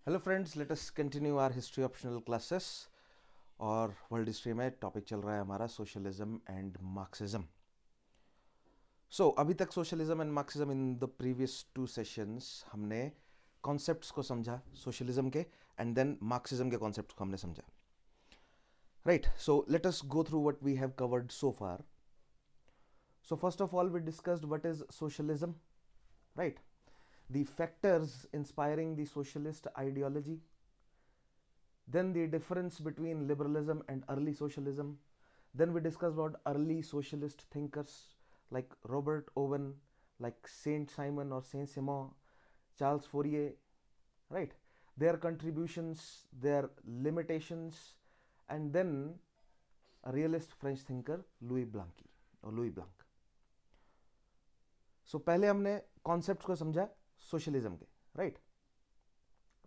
Hello friends, let us continue our history optional classes. और world history में topic चल रहा है हमारा सोशलिज्म एंड मार्क्सिज्म। सो अभी तक socialism and marxism in the previous two sessions हमने कॉन्सेप्ट्स को समझा सोशलिज्म के, एंड देन मार्क्सिज्म के कॉन्सेप्ट्स को हमने समझा। Right, so let us go through what we have covered so far. So first of all we discussed what is socialism, right, the factors inspiring the socialist ideology, then the difference between liberalism and early socialism. Then we discussed about early socialist thinkers like Robert Owen, like Saint Simon or Saint Simon, Charles Fourier, right, their contributions, their limitations, and then a realist French thinker Louis Blanc or Louis Blanc. So पहले हमने concepts को समझा socialism के, right.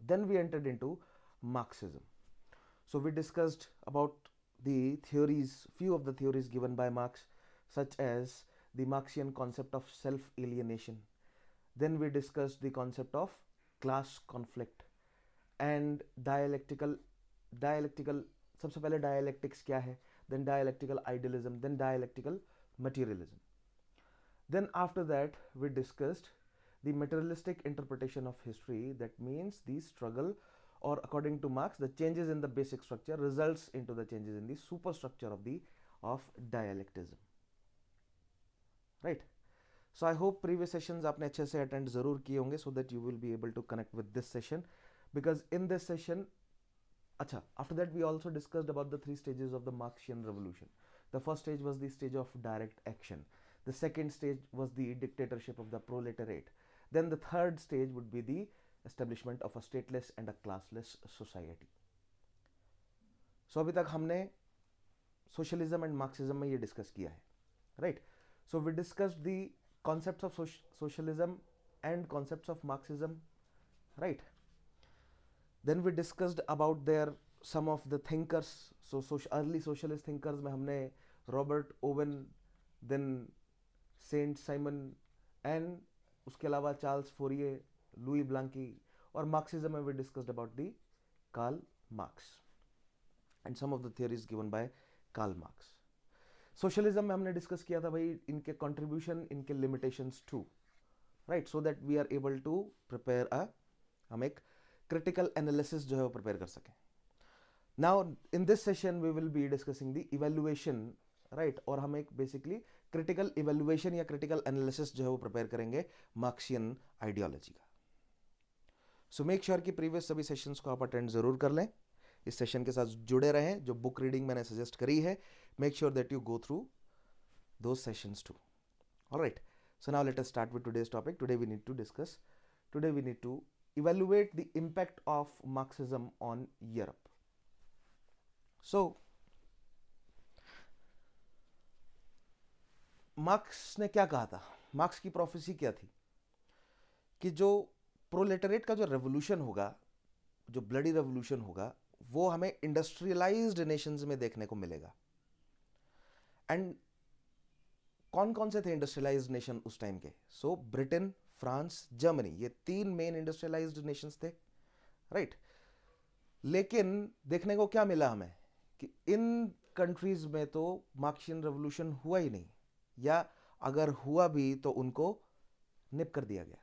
Then we entered into Marxism. So we discussed about the theories, few of the theories given by Marx, such as the Marxian concept of self-alienation. Then we discussed the concept of class conflict and dialectical सबसे पहले dialectics क्या है, then dialectical idealism, then dialectical materialism. Then after that we discussed the materialistic interpretation of history. That means the struggle, or according to Marx, the changes in the basic structure results into the changes in the superstructure of dialectism, right. So I hope previous sessions आपने अच्छे से attend जरूर किए होंगे, so that you will be able to connect with this session, because in this session, अच्छा, after that we also discussed about the three stages of the Marxian revolution. The first stage was the stage of direct action. The second stage was the dictatorship of the proletariat. Then the third stage would be the establishment of a stateless and a classless society. So अभी तक हमने socialism and Marxism में ये discuss किया है, right. So we discussed the concepts of socialism and concepts of marxism, right. Then we discussed about their some of the thinkers. So early socialist thinkers में हमने Robert Owen, then Saint Simon, and उसके अलावा Charles Fourier, Louis Blanqui, और marxism में we discussed about the Karl Marx and some of the theories given by Karl Marx. Socialism में हमने discuss किया था भाई इनके कंट्रीब्यूशन, इनके limitations too, right, so that we are able to prepare हम एक क्रिटिकल एनालिसिस जो है वो प्रिपेयर कर सकें. Now in this session we will be discussing the evaluation, right, और हम एक बेसिकली क्रिटिकल इवेल्युएशन या क्रिटिकल एनालिसिस जो है वो प्रिपेयर करेंगे मार्क्सियन आइडियोलॉजी का. सो मेक श्योर कि प्रीवियस सभी सेशंस को आप अटेंड जरूर कर लें, इस सेशन के साथ जुड़े रहें. जो बुक रीडिंग मैंने सजेस्ट करी है, make sure that you go through those sessions too. Alright, so now let us start with today's topic. Today we need to evaluate the impact of Marxism on Europe. So Marx ने क्या कहा था? Marks की prophecy क्या थी कि जो प्रोलेटरेट का जो रेवोल्यूशन होगा, जो ब्लडी रेवोल्यूशन होगा, वो हमें इंडस्ट्रियलाइज्ड नेशंस में देखने को मिलेगा. एंड कौन कौन से थे इंडस्ट्रियलाइज्ड नेशन उस टाइम के? सो ब्रिटेन, फ्रांस, जर्मनी, ये तीन मेन इंडस्ट्रियलाइज्ड नेशंस थे, राइट. लेकिन देखने को क्या मिला हमें कि इन कंट्रीज में तो मार्क्सियन रेवोल्यूशन हुआ ही नहीं, या अगर हुआ भी तो उनको निप कर दिया गया,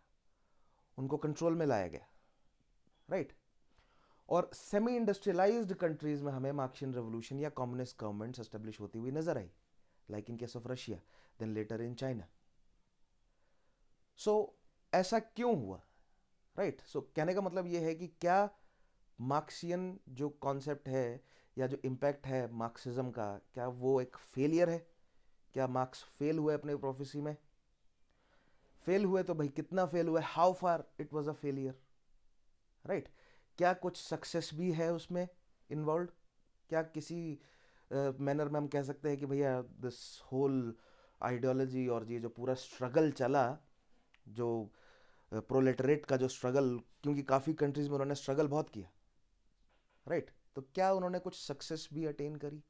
उनको कंट्रोल में लाया गया, राइट. और सेमी इंडस्ट्रियलाइज्ड कंट्रीज में हमें मार्क्सियन रेवोल्यूशन या कम्युनिस्ट गवर्नमेंट्स एस्टेब्लिश होती हुई नजर आई, like in case of Russia, then later in China. So ऐसा क्यों हुआ, राइट. सो कहने का मतलब यह है कि क्या मार्क्सियन जो कॉन्सेप्ट है या जो इम्पैक्ट है मार्क्सिज्म का, क्या वो एक फेलियर है? क्या मार्क्स फेल हुए अपने प्रोफेसी में? फेल हुए तो भाई कितना फेल हुए, how far it was a failure, right. क्या कुछ सक्सेस भी है उसमें इन्वॉल्व? क्या किसी मैनर में हम कह सकते हैं कि भैया दिस होल आइडियोलॉजी और ये जो पूरा स्ट्रगल चला, जो प्रोलेटरेट का जो स्ट्रगल, क्योंकि काफ़ी कंट्रीज में उन्होंने स्ट्रगल बहुत किया, राइट, तो क्या उन्होंने कुछ सक्सेस भी अटेन करी?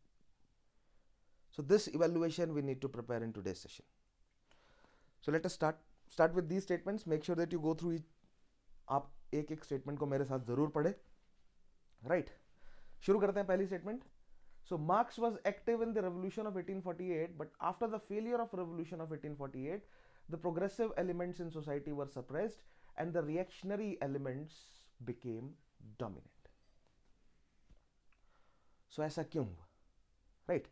So this evaluation we need to prepare in today's session. So let us start with these statements. Make sure that you go through each. आप एक एक स्टेटमेंट को मेरे साथ जरूर पढ़े। राइट, शुरू करते हैं पहली statement. So Marx was active in the revolution of 1848, but after the failure of revolution of 1848, the progressive elements in society were suppressed and the reactionary elements became dominant. So ऐसा क्यों हुआ? Right.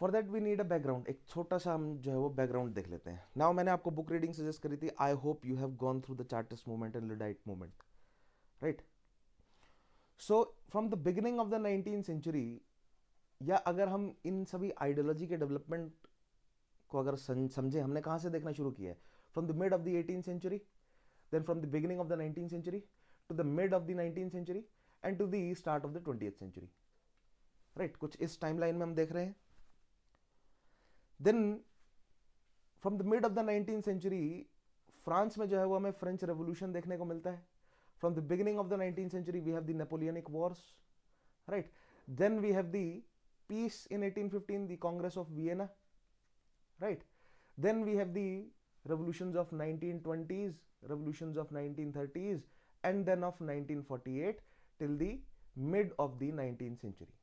For that we need a background. एक छोटा सा हम जो है वो background देख लेते हैं. Now मैंने आपको book reading suggest करी थी. I hope you have gone through the Chartist movement and Luddite movement. Right. So from the beginning of the 19th century, या अगर हम इन सभी आइडियोलॉजी के डेवलपमेंट को अगर समझे, हमने कहाँ से देखना शुरू किया है? From the mid of the 18th century, then from the beginning of the 19th century to the mid of the 19th century and to the start of the 20th century. Right, कुछ इस timeline में हम देख रहे हैं। Then from the mid of the 19th century France में जो है वो हमें फ्रेंच रेवोल्यूशन देखने को मिलता है। From the beginning of the 19th century we have the Napoleonic wars. Right, then we have the peace in 1815, the Congress of Vienna. Right, then we have the revolutions of 1920s, revolutions of 1930s, and then of 1948 till the mid of the 19th century.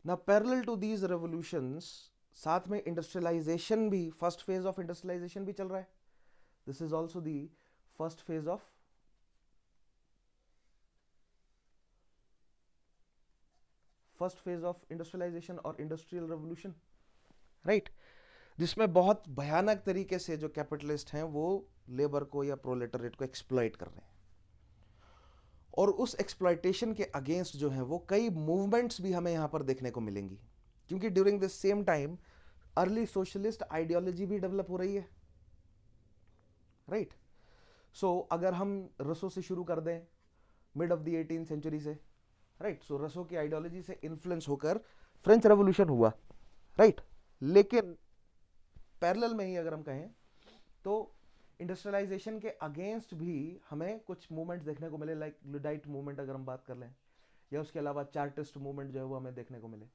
Now parallel to these revolutions, साथ में industrialization भी, first phase of industrialization भी चल रहा है. This is also the first phase of industrialization और industrial revolution. Right, जिसमें बहुत भयानक तरीके से जो कैपिटलिस्ट हैं वो लेबर को या प्रोलेटरेट को एक्सप्लॉइट कर रहे हैं, और उस एक्सप्लॉइटेशन के अगेंस्ट जो है वो कई मूवमेंट्स भी हमें यहां पर देखने को मिलेंगी, क्योंकि during this same time early socialist ideology भी डेवलप हो रही है। राइट, सो अगर हम रसो से शुरू कर दें mid of the 18th century से, राइट, सो रसो की आइडियोलॉजी से इन्फ्लुएंस होकर फ्रेंच रेवोल्यूशन हुआ। राइट, लेकिन पैरेलल में ही अगर हम कहें तो इंडस्ट्रियलाइजेशन के अगेंस्ट भी हमें कुछ मूवमेंट्स देखने को मिले, लाइक लुडाइट मूवमेंट अगर हम बात कर लें, या उसके अलावा चार्टिस्ट मूवमेंट जो है वो हमें देखने को मिले।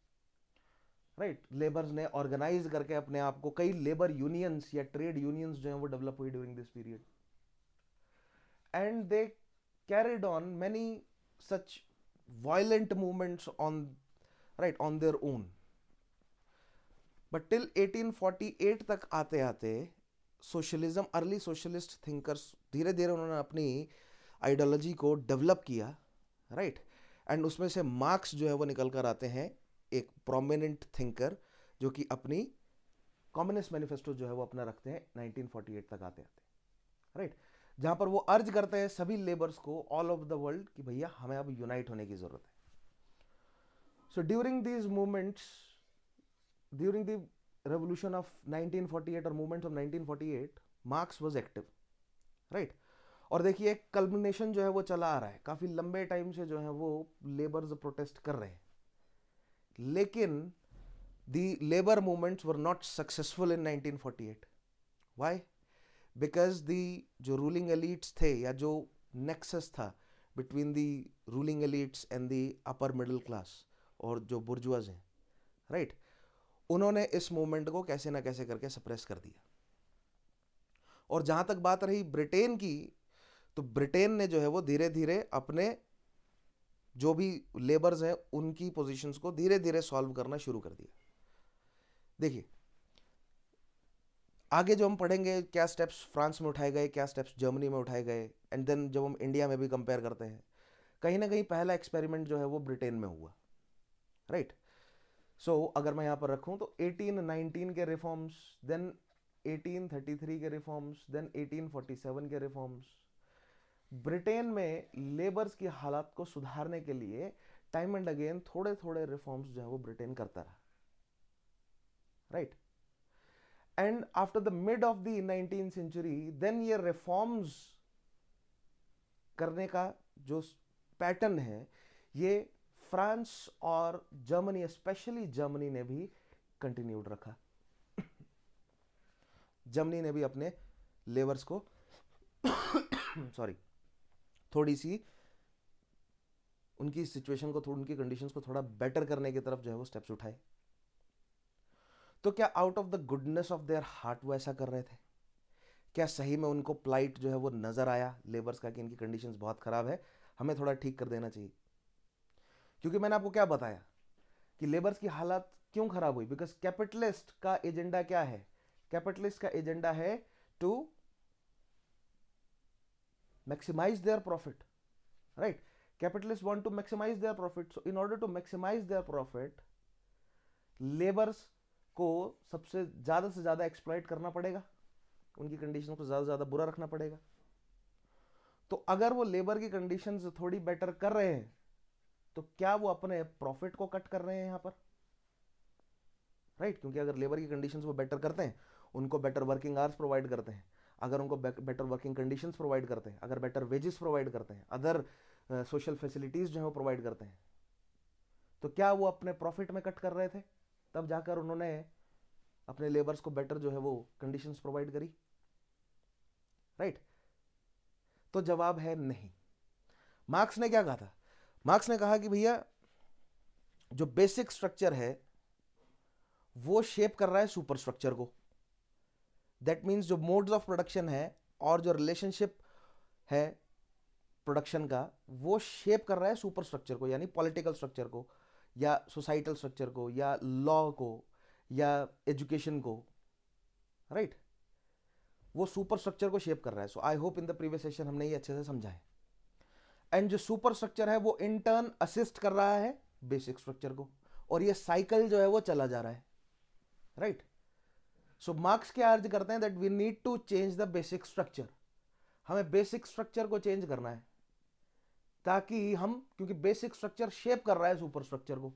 राइट, लेबर्स ने ऑर्गेनाइज करके अपने आप को, कई लेबर यूनियंस या ट्रेड यूनियंस जो है वो डेवलप हुई during this period, and they carried on many such violent movements on their own. But till 1848 तक आते आते सोशलिज्म, अर्ली सोशलिस्ट थिंकर्स धीरे धीरे उन्होंने अपनी आइडियोलॉजी को डेवलप किया। राइट, एंड उसमें से मार्क्स जो है वो निकल कर आते हैं, एक प्रोमिनेंट थिंकर जो कि अपनी कम्युनिस्ट मैनिफेस्टो जो है वो अपना रखते हैं 1948 तक आते आते। राइट, जहां पर वो अर्ज करते हैं सभी लेबर्स को ऑल ओवर द वर्ल्ड कि भैया हमें अब यूनाइट होने की जरूरत है। So during these movements, during the revolution of 1948 और movements of 1948, marks was active. Right, और देखिए एक कल्मिनेशन जो है वो चला आ रहा है, काफी लंबे टाइम से जो है वो लेबर्स प्रोटेस्ट कर रहे हैं, लेकिन the labour movements were not successful in 1948। Why? Because the जो रूलिंग एलिट्स थे, या जो नेक्सस था between the ruling elites and the upper middle class और जो बुर्जुआज हैं, राइट, उन्होंने इस मूवमेंट को कैसे ना कैसे करके सप्रेस कर दिया। और जहां तक बात रही ब्रिटेन की, तो ब्रिटेन ने जो है वो धीरे धीरे अपने जो भी लेबर्स हैं उनकी पोजीशंस को धीरे धीरे सॉल्व करना शुरू कर दिया। देखिए आगे जो हम पढ़ेंगे क्या स्टेप्स फ्रांस में उठाए गए, क्या स्टेप्स जर्मनी में उठाए गए, एंड देन जब हम इंडिया में भी कंपेयर करते हैं, कहीं ना कहीं पहला एक्सपेरिमेंट जो है वो ब्रिटेन में हुआ। राइट, सो अगर मैं यहाँ पर रखूँ तो 1819 के रिफॉर्म्स, देन 1833 के रिफॉर्म्स, देन 1847 के रिफॉर्म्स, ब्रिटेन में लेबर्स की हालात को सुधारने के लिए टाइम एंड अगेन थोड़े थोड़े रिफॉर्म्स जो है वो ब्रिटेन करता रहा। Right, and after the mid of the 19th century then ये रिफॉर्म्स करने का जो पैटर्न है ये फ्रांस और जर्मनी, स्पेशली जर्मनी ने भी कंटिन्यूड रखा। जर्मनी ने भी अपने लेबर्स को सॉरी थोड़ी सी उनकी सिचुएशन को, उनकी कंडीशंस को थोड़ा बेटर करने की तरफ जो है वो स्टेप्स उठाए। तो क्या out of the goodness of their heart वो ऐसा कर रहे थे? क्या सही में उनको प्लाइट जो है वो नज़र आया लेबर्स का कि इनकी कंडीशंस बहुत ख़राब है, हमें थोड़ा ठीक कर देना चाहिए? क्योंकि मैंने आपको क्या बताया कि लेबर्स की हालत क्यों ख़राब हुई, बिकॉज कैपिटलिस्ट का एजेंडा क्या है? कैपिटलिस्ट का एजेंडा है to maximize their profit, right? Capitalists want to maximize their profit. So in order to maximize their profit, labours को सबसे ज़्यादा से ज़्यादा एक्सप्लॉइट करना पड़ेगा, उनकी कंडीशन को ज़्यादा से ज़्यादा बुरा रखना पड़ेगा। तो अगर वो लेबर की कंडीशंस थोड़ी बेटर कर रहे हैं तो क्या वो अपने प्रॉफिट को कट कर रहे हैं यहाँ पर, राइट? क्योंकि अगर लेबर की कंडीशंस वो बेटर करते हैं, उनको बेटर वर्किंग आवर्स प्रोवाइड करते हैं, अगर उनको बेटर वर्किंग कंडीशंस प्रोवाइड करते हैं, अगर बेटर वेजेस प्रोवाइड करते हैं, अदर सोशल फैसिलिटीज़ जो है वो प्रोवाइड करते हैं, तो क्या वो अपने प्रॉफिट में कट कर रहे थे? तब जाकर उन्होंने अपने लेबर्स को बेटर जो है वो कंडीशंस प्रोवाइड करी, राइट? तो जवाब है नहीं। मार्क्स ने क्या कहा था? मार्क्स ने कहा कि भैया जो बेसिक स्ट्रक्चर है वो शेप कर रहा है सुपर स्ट्रक्चर को। दैट मीन्स जो मोड्स ऑफ प्रोडक्शन है और जो रिलेशनशिप है प्रोडक्शन का, वो शेप कर रहा है सुपर स्ट्रक्चर को, यानी पॉलिटिकल स्ट्रक्चर को या सोसाइटल स्ट्रक्चर को या लॉ को या एजुकेशन को, राइट? वो सुपर स्ट्रक्चर को शेप कर रहा है। So I hope in the previous session हमने ये अच्छे से समझा है। एंड जो सुपर स्ट्रक्चर है वो इन टर्न असिस्ट कर रहा है बेसिक स्ट्रक्चर को, और ये साइकिल जो है वो चला जा रहा है, राइट? सो मार्क्स क्या अर्ज करते हैं? That we need to change the basic structure. हमें बेसिक स्ट्रक्चर को चेंज करना है ताकि हम, क्योंकि बेसिक स्ट्रक्चर शेप कर रहा है सुपर स्ट्रक्चर को,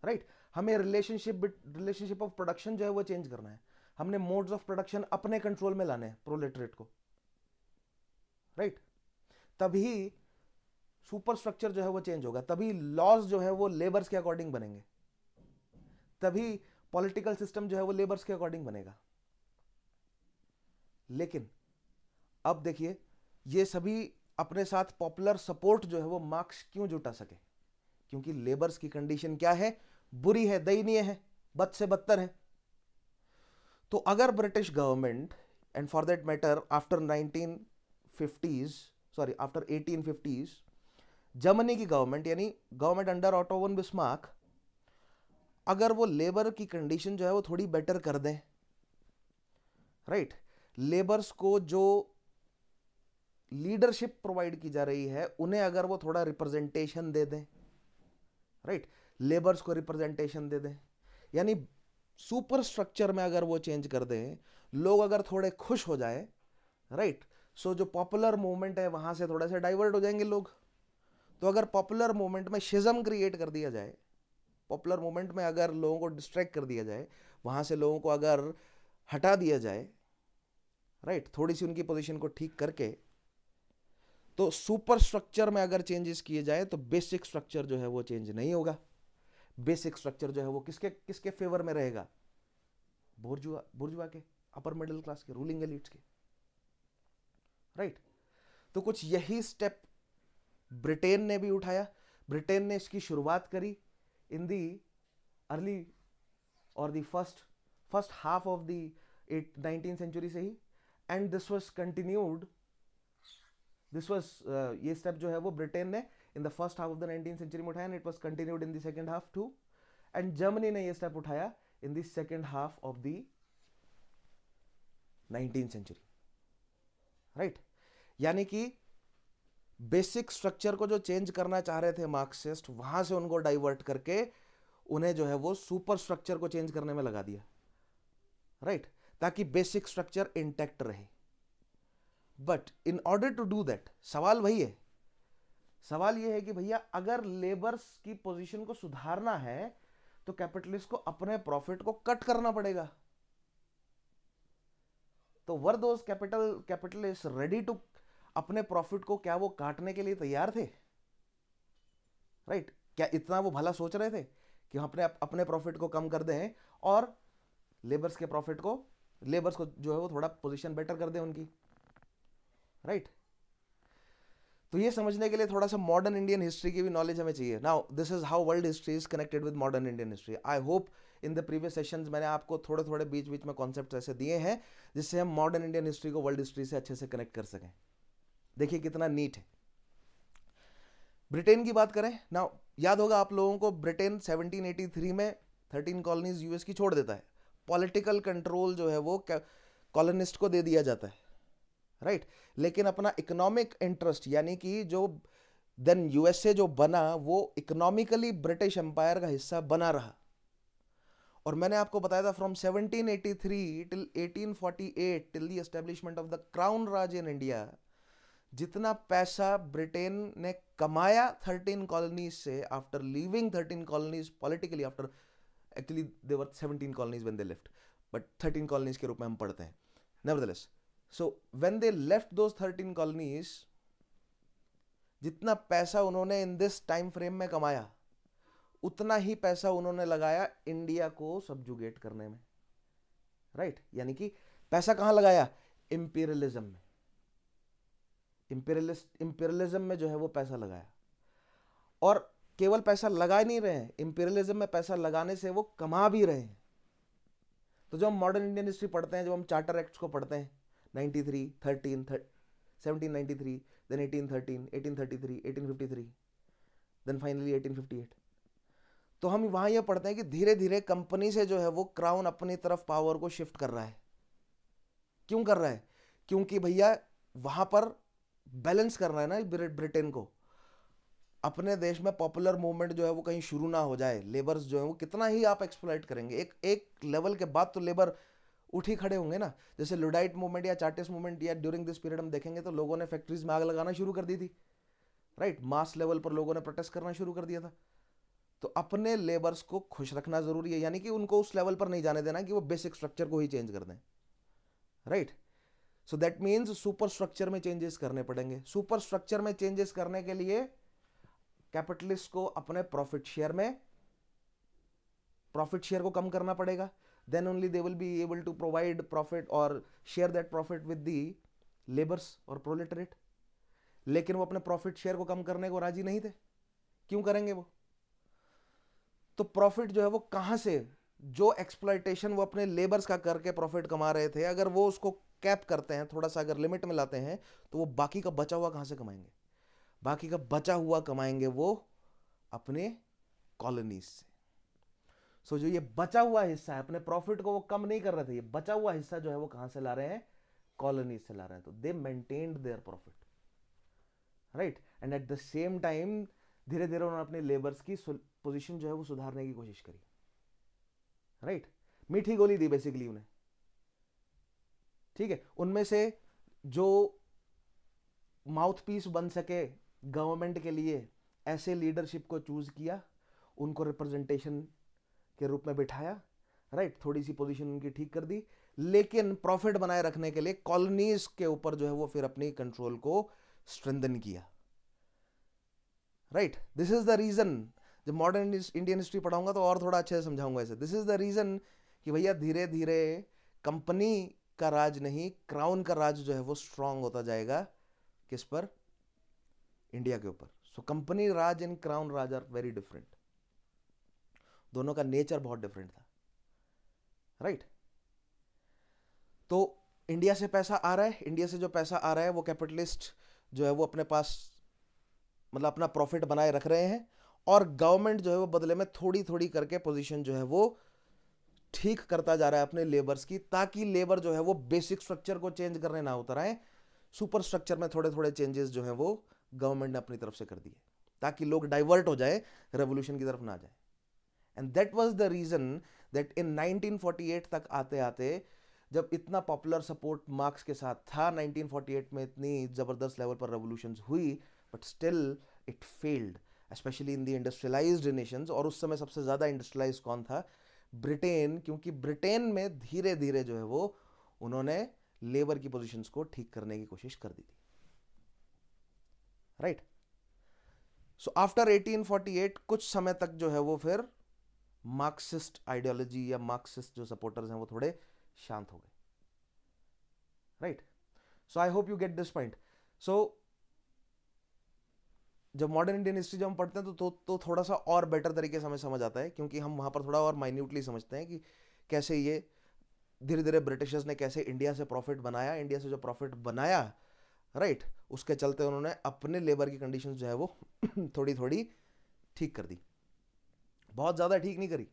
राइट? हमें रिलेशनशिप ऑफ प्रोडक्शन जो है वो चेंज करना है। हमने मोड्स ऑफ प्रोडक्शन अपने कंट्रोल में लाने हैं, प्रोलेटरेट को, राइट? तभी सुपर स्ट्रक्चर जो है वो चेंज होगा, तभी लॉज जो है वो लेबर्स के अकॉर्डिंग बनेंगे, तभी पॉलिटिकल सिस्टम जो है वो लेबर्स के अकॉर्डिंग बनेगा। लेकिन अब देखिए, ये सभी अपने साथ पॉपुलर सपोर्ट जो है वो मार्क्स क्यों जुटा सके? क्योंकि लेबर्स की कंडीशन क्या है? बुरी है, दयनीय है, बद से बदतर है। तो अगर British government, and for that matter after 1850s, Germany की गवर्नमेंट, यानी government under auto von Bismarck, अगर वो लेबर की कंडीशन जो है वो थोड़ी बेटर कर दें, राइट? लेबर्स को जो लीडरशिप प्रोवाइड की जा रही है उन्हें अगर वो थोड़ा रिप्रेजेंटेशन दे दें, राइट? लेबर्स को रिप्रेजेंटेशन दे दें, यानी सुपर स्ट्रक्चर में अगर वो चेंज कर दें, लोग अगर थोड़े खुश हो जाए, राइट? सो जो पॉपुलर मूवमेंट है वहां से थोड़ा सा डाइवर्ट हो जाएंगे लोग। तो अगर पॉपुलर मूवमेंट में शिज्म क्रिएट कर दिया जाए, पॉपुलर मूवमेंट में अगर लोगों को डिस्ट्रैक्ट कर दिया जाए, वहां से लोगों को अगर हटा दिया जाए, राइट, थोड़ी सी उनकी पोजीशन को ठीक करके, तो सुपर स्ट्रक्चर में अगर चेंजेस किए जाए तो बेसिक स्ट्रक्चर जो है वो चेंज नहीं होगा। बेसिक स्ट्रक्चर जो है वो किसके किसके फेवर में रहेगा? बुर्जुआ के, अपर मिडिल क्लास के, रूलिंग एलिट्स के, राइट? तो कुछ यही स्टेप ब्रिटेन ने भी उठाया। ब्रिटेन ने इसकी शुरुआत करी इन दी अर्ली और the first half of the 19th century से ही, एंड दिस वाज कंटिन्यूड, ये स्टेप जो है वो ब्रिटेन ने in the first half of the 19th century में उठाया, and it was continued in the second half too, and Germany ने ये स्टेप उठाया in the second half of the 19th century, right? यानी कि बेसिक स्ट्रक्चर को जो change करना चाह रहे थे मार्क्सिस्ट, वहां से उनको डाइवर्ट करके उन्हें जो है वो सुपर स्ट्रक्चर को चेंज करने में लगा दिया, राइट? ताकि बेसिक स्ट्रक्चर इंटैक्ट रहे। But in order to do that, सवाल वही है, सवाल यह है कि भैया अगर लेबर्स की पोजीशन को सुधारना है तो कैपिटलिस्ट को अपने प्रॉफिट को कट करना पड़ेगा। तो वर दोस कैपिटलिस्ट रेडी टू अपने प्रॉफिट को, क्या वो काटने के लिए तैयार थे, राइट? क्या इतना वो भला सोच रहे थे कि हम अपने प्रॉफिट को कम कर दें और लेबर्स के प्रॉफिट को, लेबर्स को जो है वो थोड़ा पोजीशन बेटर कर दें उनकी, राइट? तो ये समझने के लिए थोड़ा सा मॉडर्न इंडियन हिस्ट्री की भी नॉलेज हमें चाहिए। Now this is how world history is connected with modern Indian history. I hope in the previous sessions मैंने आपको थोड़े थोड़े बीच बीच में कॉन्सेप्ट ऐसे दिए हैं जिससे हम मॉडर्न इंडियन हिस्ट्री को वर्ल्ड हिस्ट्री से अच्छे से कनेक्ट कर सकें। देखिए कितना नीट है। ब्रिटेन की बात करें ना, याद होगा आप लोगों को, ब्रिटेन 1783 में 13 कॉलोनीज यूएस की छोड़ देता है। पॉलिटिकल कंट्रोल जो है वो कॉलोनिस्ट को दे दिया जाता है, राइट। लेकिन अपना इकोनॉमिक इंटरेस्ट, यानी कि जो देन यूएसए जो बना वो इकोनॉमिकली ब्रिटिश एम्पायर का हिस्सा बना रहा। और मैंने आपको बताया था from 1783 till 1848 till the establishment of the crown Raj in India, जितना पैसा ब्रिटेन ने कमाया 13 कॉलोनीज से after leaving 13 colonies politically, after actually they were 17 colonies when they left, but 13 colonies के रूप में हम पढ़ते हैं nevertheless. So when they left those 13 colonies, जितना पैसा उन्होंने इन दिस टाइम फ्रेम में कमाया उतना ही पैसा उन्होंने लगाया इंडिया को सब्जुगेट करने में, राइट। यानी कि पैसा कहां लगाया? इंपीरियलिज्म में। इंपीरियलिज्म में जो है वो पैसा लगाया, और केवल पैसा लगा नहीं रहे हैं, इंपीरियलिज्म में पैसा लगाने से वो कमा भी रहे हैं। तो जब हम मॉडर्न इंडियन हिस्ट्री पढ़ते हैं, जब हम चार्टर एक्ट्स को पढ़ते हैं 93, 13, 1793, देन 1813, 1833, 1853, देन फाइनली 1858, तो हम वहां यह पढ़ते हैं कि धीरे धीरे कंपनी से जो है वो क्राउन अपनी तरफ पावर को शिफ्ट कर रहा है। क्यों कर रहा है? क्योंकि भैया वहां पर बैलेंस करना है ना ब्रिटेन को। अपने देश में पॉपुलर मूवमेंट जो है वो कहीं शुरू ना हो जाए, लेबर्स जो है वो कितना ही आप एक्सप्लॉइट करेंगे, एक लेवल के बाद तो लेबर उठ ही खड़े होंगे ना। जैसे लुडाइट मूवमेंट या चार्टिस्ट मूवमेंट या ड्यूरिंग दिस पीरियड हम देखेंगे तो लोगों ने फैक्ट्रीज में आग लगाना शुरू कर दी थी, राइट। मास लेवल पर लोगों ने प्रोटेस्ट करना शुरू कर दिया था। तो अपने लेबर्स को खुश रखना जरूरी है, यानी कि उनको उस लेवल पर नहीं जाने देना कि वो बेसिक स्ट्रक्चर को ही चेंज कर दें, right. So that means super structure में चेंजेस करने पड़ेंगे। सुपर स्ट्रक्चर में चेंजेस करने के लिए कैपिटलिस्ट को अपने प्रॉफिट शेयर को कम करना पड़ेगा। Then only they will be able to provide profit और share that profit with the labours और प्रोलेटरेट। लेकिन वो अपने प्रॉफिट शेयर को कम करने को राजी नहीं थे। क्यों करेंगे वो? तो प्रॉफिट जो है वो कहां से, जो एक्सप्लॉइटेशन वो अपने लेबर्स का करके प्रॉफिट कमा रहे थे, अगर वो उसको कैप करते हैं, थोड़ा सा अगर लिमिट में लाते हैं, तो वो बाकी का बचा हुआ कहां से कमाएंगे? बाकी का बचा हुआ कमाएंगे वो अपने कॉलोनीज से। सो जो ये बचा हुआ हिस्सा है, अपने प्रॉफिट को वो कम नहीं कर रहे थे, ये बचा हुआ हिस्सा जो है वो कहां से ला रहे हैं? कॉलोनीज से ला रहे हैं। तो they maintained their profit, right. And at the same time धीरे धीरे उन्होंने अपने लेबर्स की पोजीशन जो है वो सुधारने की कोशिश करी, राइट। मीठी गोली दी बेसिकली उन्हें, ठीक है। उनमें से जो माउथपीस बन सके गवर्नमेंट के लिए, ऐसे लीडरशिप को चूज किया, उनको रिप्रेजेंटेशन के रूप में बिठाया, राइट। थोड़ी सी पोजीशन उनकी ठीक कर दी, लेकिन प्रॉफिट बनाए रखने के लिए कॉलोनीज के ऊपर जो है वो फिर अपनी कंट्रोल को स्ट्रेंथन किया, right. This is the reason, जब मॉडर्न इंडियन हिस्ट्री पढ़ाऊंगा तो और थोड़ा अच्छे से समझाऊंगा इसे। दिस इज द रीजन कि भैया धीरे धीरे कंपनी का राज नहीं, क्राउन का राज जो है वो स्ट्रांग होता जाएगा। किस पर? इंडिया के ऊपर। So company raj and crown raj are very different, दोनों का नेचर बहुत डिफरेंट था, राइट। तो इंडिया से पैसा आ रहा है, इंडिया से जो पैसा आ रहा है वो कैपिटलिस्ट जो है वो अपने पास मतलब अपना प्रॉफिट बनाए रख रहे हैं, और गवर्नमेंट जो है वो बदले में थोड़ी थोड़ी करके पोजीशन जो है वो ठीक करता जा रहा है अपने लेबर्स की, ताकि लेबर जो है वो बेसिक स्ट्रक्चर को चेंज करने ना उतर आए। सुपर स्ट्रक्चर में थोड़े थोड़े चेंजेस जो है वो गवर्नमेंट ने अपनी तरफ से कर दिए, ताकि लोग डाइवर्ट हो जाए, रेवोल्यूशन की तरफ ना जाए। And that was the reason that in 1948 तक आते आते, जब इतना पॉपुलर सपोर्ट मार्क्स के साथ था, 1948 में इतनी जबरदस्त लेवल पर रेवोल्यूशंस हुई, but still it failed, specially in the industrialized Nations. और उस समय सबसे ज्यादा इंडस्ट्रियलाइज कौन था? ब्रिटेन, क्योंकि ब्रिटेन में धीरे धीरे जो है वो उन्होंने लेबर की पोजीशंस को ठीक करने की कोशिश कर दी थी, राइट। सो आफ्टर 1848 कुछ समय तक जो है वो फिर मार्क्सिस्ट आइडियोलॉजी या मार्क्सिस्ट जो सपोर्टर्स हैं वो थोड़े शांत हो गए, right. So I hope you get this point. So जब मॉडर्न इंडियन हिस्ट्री जब हम पढ़ते हैं तो थोड़ा सा और बेटर तरीके से हमें समझ आता है, क्योंकि हम वहाँ पर थोड़ा और माइन्यूटली समझते हैं कि कैसे ये धीरे धीरे ब्रिटिशर्स ने कैसे इंडिया से प्रॉफिट बनाया, इंडिया से जो प्रॉफिट बनाया, राइट, उसके चलते उन्होंने अपने लेबर की कंडीशन जो है वो थोड़ी थोड़ी ठीक कर दी, बहुत ज़्यादा ठीक नहीं करी,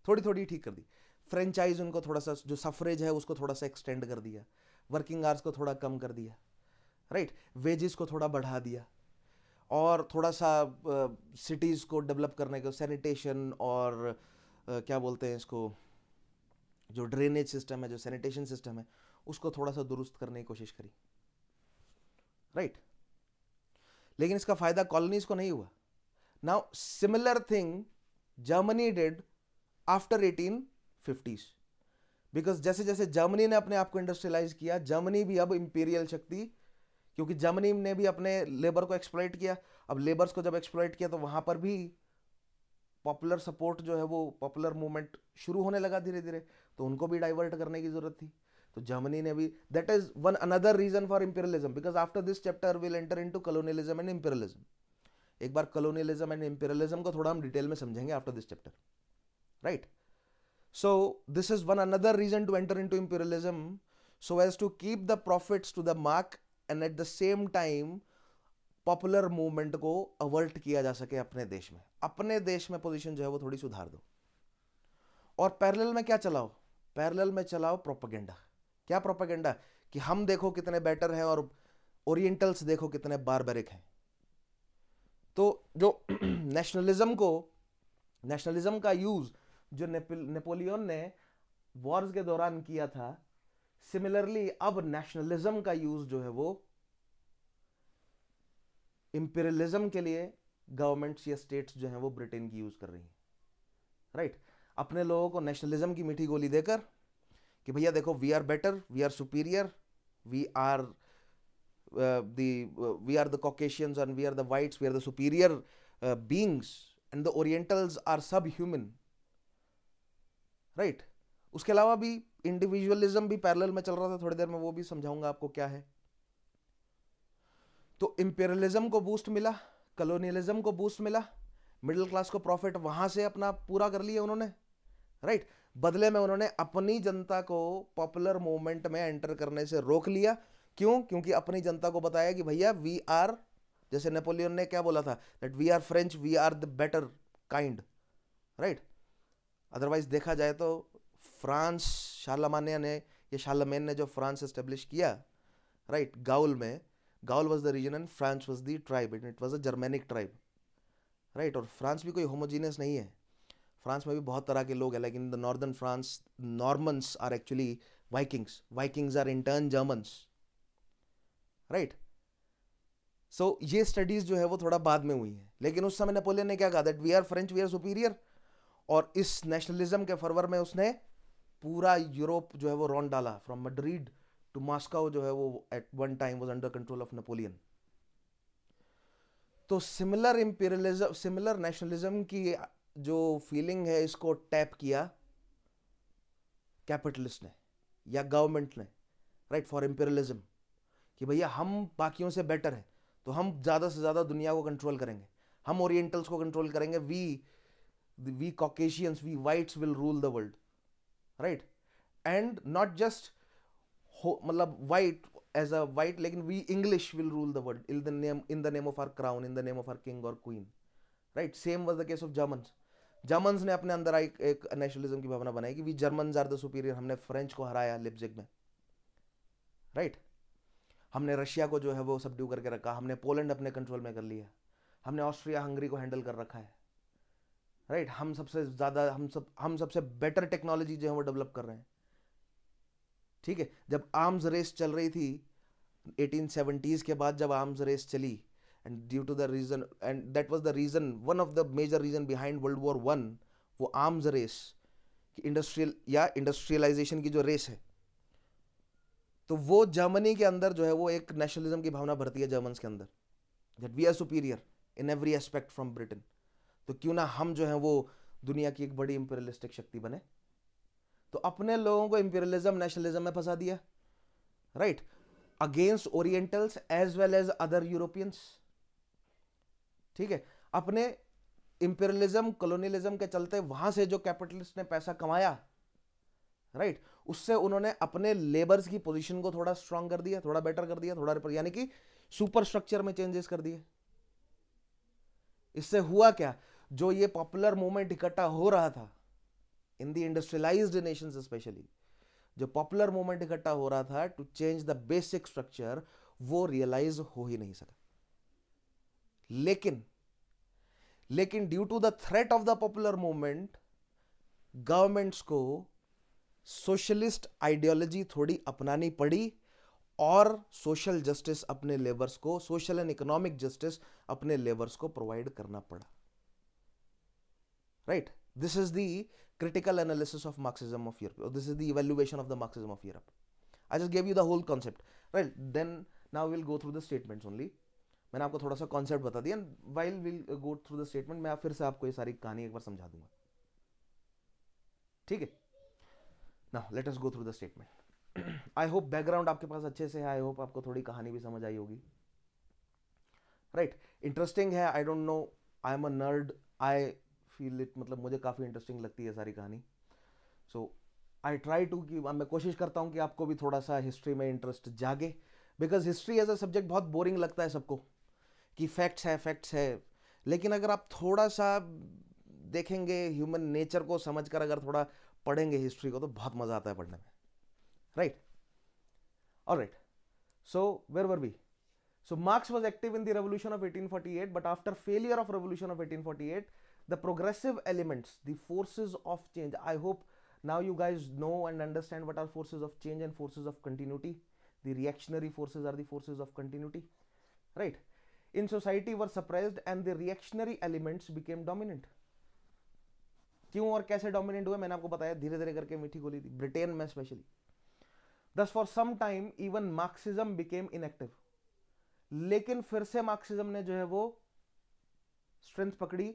थोड़ी थोड़ी ठीक कर दी। फ्रेंचाइज उनको थोड़ा सा, जो सफरेज है उसको थोड़ा सा एक्सटेंड कर दिया, वर्किंग आवर्स को थोड़ा कम कर दिया, राइट, वेजेस को थोड़ा बढ़ा दिया, और थोड़ा सा सिटीज़ को डेवलप करने को, सैनिटेशन और क्या बोलते हैं इसको, जो ड्रेनेज सिस्टम है, जो सैनिटेशन सिस्टम है, उसको थोड़ा सा दुरुस्त करने की कोशिश करी, राइट। लेकिन इसका फायदा कॉलोनीज को नहीं हुआ। Now similar thing Germany did after 1850s, because जैसे जैसे जर्मनी ने अपने आप को इंडस्ट्रियलाइज किया, जर्मनी भी अब इंपीरियल शक्ति, क्योंकि जर्मनी ने भी अपने लेबर को एक्सप्लॉइट किया, अब लेबर्स को जब एक्सप्लॉइट किया तो वहां पर भी पॉपुलर सपोर्ट जो है वो, पॉपुलर मूवमेंट शुरू होने लगा धीरे धीरे, तो उनको भी डाइवर्ट करने की जरूरत थी। तो जर्मनी ने भी, that is one another reason for imperialism, because after this chapter will enter into colonialism and imperialism. एक बार कॉलोनियलिज्म एंड इंपीरियलिज्म को थोड़ा हम डिटेल में समझेंगे after this chapter, right. So this is one another reason to enter into imperialism, so as to keep the profits to the mark and at the same time popular movement को avert किया जा सके अपने देश में, अपने देश में पोजीशन जो है वो थोड़ी सुधार दो। और पैरेलल में क्या चलाओ, पैरेलल में चलाओ प्रोपेगेंडा। क्या प्रोपेगेंडा? कि हम देखो कितने बेटर हैं और ओरिएंटल्स देखो कितने बारबरिक हैं। तो जो नेशनलिज्म का यूज जो नेपोलियन ने वॉर्स के दौरान किया था, सिमिलरली अब नेशनलिज्म का यूज जो है वो इंपीरियलिज्म के लिए गवर्नमेंट्स या स्टेट्स जो हैं वो ब्रिटेन की यूज कर रही हैं, राइट। अपने लोगों को नेशनलिज्म की मीठी गोली देकर कि भैया देखो we are better, we are superior, we are the Caucasians and we are the whites, we are the superior beings and the Orientals are subhuman, right. उसके अलावा भी इंडिविजुअलिज्म भी पैरेलल में चल रहा था, थोड़ी देर में वो भी समझाऊंगा आपको क्या है। तो इंपीरियलिज्म को बूस्ट मिला, कॉलोनियलिज्म को बूस्ट मिला, मिडिल क्लास को प्रॉफिट वहां से अपना पूरा कर लिया उन्होंने, राइट। बदले में उन्होंने अपनी जनता को पॉपुलर मूवमेंट में एंटर करने से रोक लिया। क्यों? क्योंकि अपनी जनता को बताया कि भैया वी आर, जैसे नेपोलियन ने क्या बोला था, that we are French, we are the better kind, right. Otherwise देखा जाए तो फ्रांस, शार्लमेन ने जो फ्रांस एस्टेब्लिश किया, राइट, गाउल में, Gaul was the reason and France was the tribe, it was a Germanic tribe, right. और France भी कोई होमोजीनियस नहीं है, फ्रांस में भी बहुत तरह के लोग हैं, लेकिन the northern France, Normans are actually Vikings, Vikings are in turn Germans, right. So ये स्टडीज जो है वो थोड़ा बाद में हुई है, लेकिन उस समय नेपोलियन ने क्या कहा, that we are French, we are superior, और इस नेशनलिज्म के फरवर में उसने पूरा यूरोप जो है वो रौंद डाला, फ्रॉम मैड्रिड टू मॉस्को जो है वो at one time was under control of Napoleon. तो सिमिलर इंपीरियलिज्म, सिमिलर नेशनलिज्म की जो फीलिंग है, इसको टैप किया कैपिटलिस्ट ने या गवर्नमेंट ने, राइट, फॉर इंपीरियलिज्म, कि भैया हम बाकियों से बेटर हैं तो हम ज़्यादा से ज़्यादा दुनिया को कंट्रोल करेंगे, हम ओरिएंटल्स को कंट्रोल करेंगे, we Caucasians, we whites will rule the world, right? And not just मतलब white as a white, लेकिन we English will rule the world in the name of our crown, in the name of our king or queen, right? Same was the case of Germans. Germans ने अपने अंदर एक nationalism की भावना बनाई कि we Germans are the superior, हमने French को हराया लिप्जिग में, राइट। हमने रशिया को जो है वो सबड्यू करके रखा, हमने पोलैंड अपने कंट्रोल में कर लिया, हमने ऑस्ट्रिया हंगरी को हैंडल कर रखा है, राइट। हम सबसे ज्यादा, हम सबसे बेटर टेक्नोलॉजी जो है वो डेवलप कर रहे हैं, ठीक है। जब आर्म्स रेस चल रही थी 1870s के बाद, जब आर्म्स रेस चली, and due to the reason, and that was the reason, one of the major reason behind world war one, वो आर्म्स रेस कि इंडस्ट्रियल या इंडस्ट्रियलाइजेशन की जो रेस है, तो वो जर्मनी के अंदर जो है वो एक नेशनलिज्म की भावना भरती है जर्मन्स के अंदर, that we are superior in every aspect from Britain, तो क्यों ना हम जो है वो दुनिया की एक बड़ी इंपीरियलिस्टिक शक्ति बने। तो अपने लोगों को इंपीरियलिज्म, नेशनलिज्म में फंसा दिया, right, against orientals as well as other Europeans, ठीक है, अपने इंपीरियलिज्म कॉलोनियलिज्म के चलते वहां से जो कैपिटलिस्ट ने पैसा कमाया, राइट, उससे उन्होंने अपने लेबर्स की पोजीशन को थोड़ा स्ट्रांग कर दिया, थोड़ा बेटर कर दिया, थोड़ा यानी कि सुपर स्ट्रक्चर में चेंजेस कर दिए। इससे हुआ क्या, जो ये पॉपुलर मूवमेंट इकट्ठा हो रहा था in the industrialized nations specially, जो पॉपुलर मूवमेंट इकट्ठा हो रहा था to change the basic structure, वो रियलाइज हो ही नहीं सका। लेकिन due to the threat of the popular movement, governments को सोशलिस्ट आइडियोलॉजी थोड़ी अपनानी पड़ी और सोशल जस्टिस अपने लेबर्स को, सोशल एंड इकोनॉमिक जस्टिस अपने लेबर्स को प्रोवाइड करना पड़ा, right. This is the critical analysis of Marxism of Europe, or this is the evaluation of the Marxism of Europe. I just gave you the whole concept, right? Then now we'll go through the statements only. मैंने आपको थोड़ा सा concept बता दिया, while we'll go through the statement मैं फिर से आपको ये सारी कहानी एक बार समझा दूंगा, ठीक है। Now let us go through the statement. I hope background आपके पास अच्छे से है, I hope आपको थोड़ी कहानी भी समझ आई होगी, right? Interesting है, I don't know, I am a nerd, I feel it, मतलब मुझे काफ़ी इंटरेस्टिंग लगती है सारी कहानी। सो आई ट्राई टू, कि मैं कोशिश करता हूँ कि आपको भी थोड़ा सा हिस्ट्री में इंटरेस्ट जागे, because history as a subject बहुत बोरिंग लगता है सबको, कि फैक्ट्स है, लेकिन अगर आप थोड़ा सा देखेंगे ह्यूमन नेचर को समझकर, अगर थोड़ा पढ़ेंगे हिस्ट्री को, तो बहुत मज़ा आता है पढ़ने में, right. Alright, so where were we? So Marx was active in the revolution of 1848, but after failure of revolution of 1848, the progressive elements, the forces of change, I hope now you guys know and understand what are forces of change and forces of continuity. The reactionary forces are the forces of continuity, right? In society were suppressed and the reactionary elements became dominant. क्यों और कैसे dominant हुए मैंने आपको बताया, धीरे धीरे करके मीठी गोली थी, ब्रिटेन में specially. Thus for some time even Marxism became inactive. लेकिन फिर से मार्क्सिज्म ने जो है वो स्ट्रेंथ पकड़ी,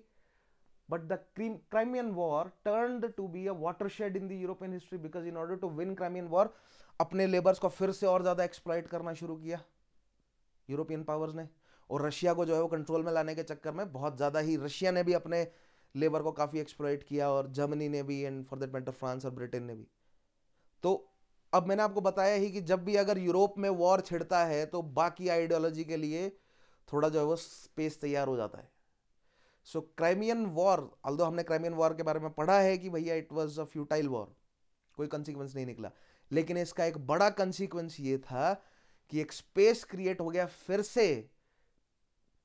but the Crimean war turned to be a watershed in the European history, because in order to win Crimean war, अपने labours को फिर से और ज्यादा एक्सप्लॉइट करना शुरू किया यूरोपियन पावर्स ने, और रशिया को जो है वो कंट्रोल में लाने के चक्कर में बहुत ज्यादा ही रशिया ने भी अपने लेबर को काफी एक्सप्लॉइट किया, और जर्मनी ने भी, and for that matter France और ब्रिटेन ने भी। तो अब मैंने आपको बताया ही कि जब भी अगर यूरोप में वॉर छिड़ता है तो बाकी आइडियोलॉजी के लिए थोड़ा जो है वो स्पेस तैयार हो जाता है। सो क्राइमियन वॉर, ऑल्दो हमने क्राइमियन वॉर के बारे में पढ़ा है कि भैया it was a futile war, कोई कंसीक्वेंस नहीं निकला, लेकिन इसका एक बड़ा कंसीक्वेंस ये था कि एक स्पेस क्रिएट हो गया, फिर से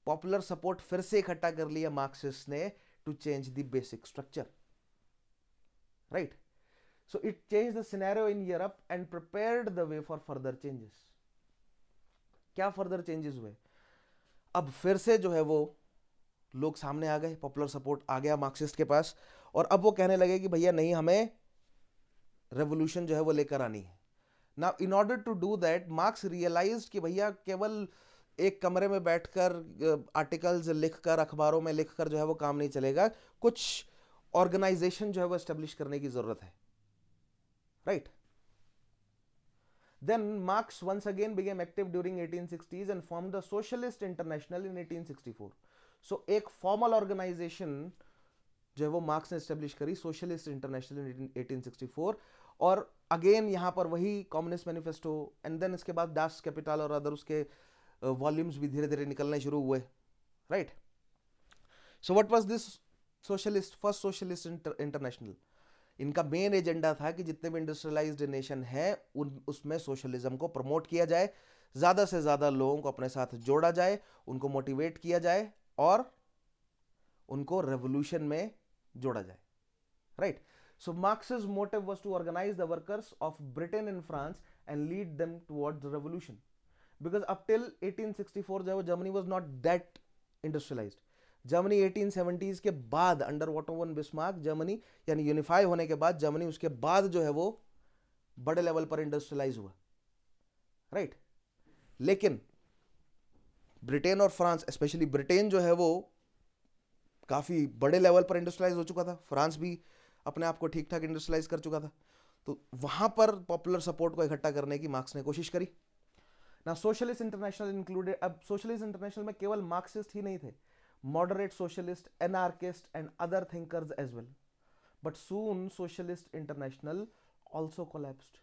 पॉपुलर सपोर्ट फिर से इकट्ठा कर लिया मार्क्सिस्ट ने to change the basic structure, right. So it changed the scenario in Europe and prepared the way for further changes. क्या further changes हुए? अब फिर से जो है वो लोग सामने आ गए, पॉपुलर सपोर्ट आ गया मार्क्सिस्ट के पास, और अब वो कहने लगे कि भैया नहीं, हमें रेवोल्यूशन जो है वो लेकर आनी है। Now in order to do that, Marx realised कि भैया केवल एक कमरे में बैठकर आर्टिकल्स लिखकर, अखबारों में लिखकर जो है वो काम नहीं चलेगा, कुछ ऑर्गेनाइजेशन जो है वो एस्टेब्लिश करने की जरूरत है, right? Then Marx once again became active during 1860s and formed the Socialist International in 1864. So एक formal organization जो है वो मार्क्स ने एस्टेब्लिश करी, सोशलिस्ट इंटरनेशनल इन 1864, और अगेन यहाँ पर वही कम्युनिस्ट मैनिफेस्टो, एंड देन इसके बाद डास कैपिटल और अदर उसके वॉल्यूम्स भी धीरे धीरे निकलने शुरू हुए, right. So what was this socialist, first socialist international? इनका मेन एजेंडा था कि जितने भी इंडस्ट्रियलाइज्ड नेशन है उसमें सोशलिज्म को प्रमोट किया जाए, ज़्यादा से ज़्यादा लोगों को अपने साथ जोड़ा जाए, उनको मोटिवेट किया जाए और उनको रेवोल्यूशन में जोड़ा जाए, right. So Marx's motive was to organize the workers of Britain and France and lead them towards the revolution, because up till 1864 जो है वो Germany was not that industrialized. Germany 1870s के बाद under auto von Bismarck, Germany यानी unify होने के बाद Germany उसके बाद जो है वो बड़े लेवल पर इंडस्ट्रियलाइज हुआ, राइट। लेकिन ब्रिटेन और फ्रांस, स्पेशली ब्रिटेन जो है वो काफी बड़े लेवल पर इंडस्ट्रियलाइज हो चुका था, फ्रांस भी अपने आप को ठीक ठाक इंडस्ट्रियलाइज कर चुका था, तो वहां पर पॉपुलर सपोर्ट को इकट्ठा करने की मार्क्स ने कोशिश करी। ना सोशलिस्ट इंटरनेशनल इंक्लूडेड, अब सोशलिस्ट इंटरनेशनल में केवल मार्क्सिस्ट ही नहीं थे, moderate socialist, anarchist, and other thinkers as well. But soon Socialist International also collapsed.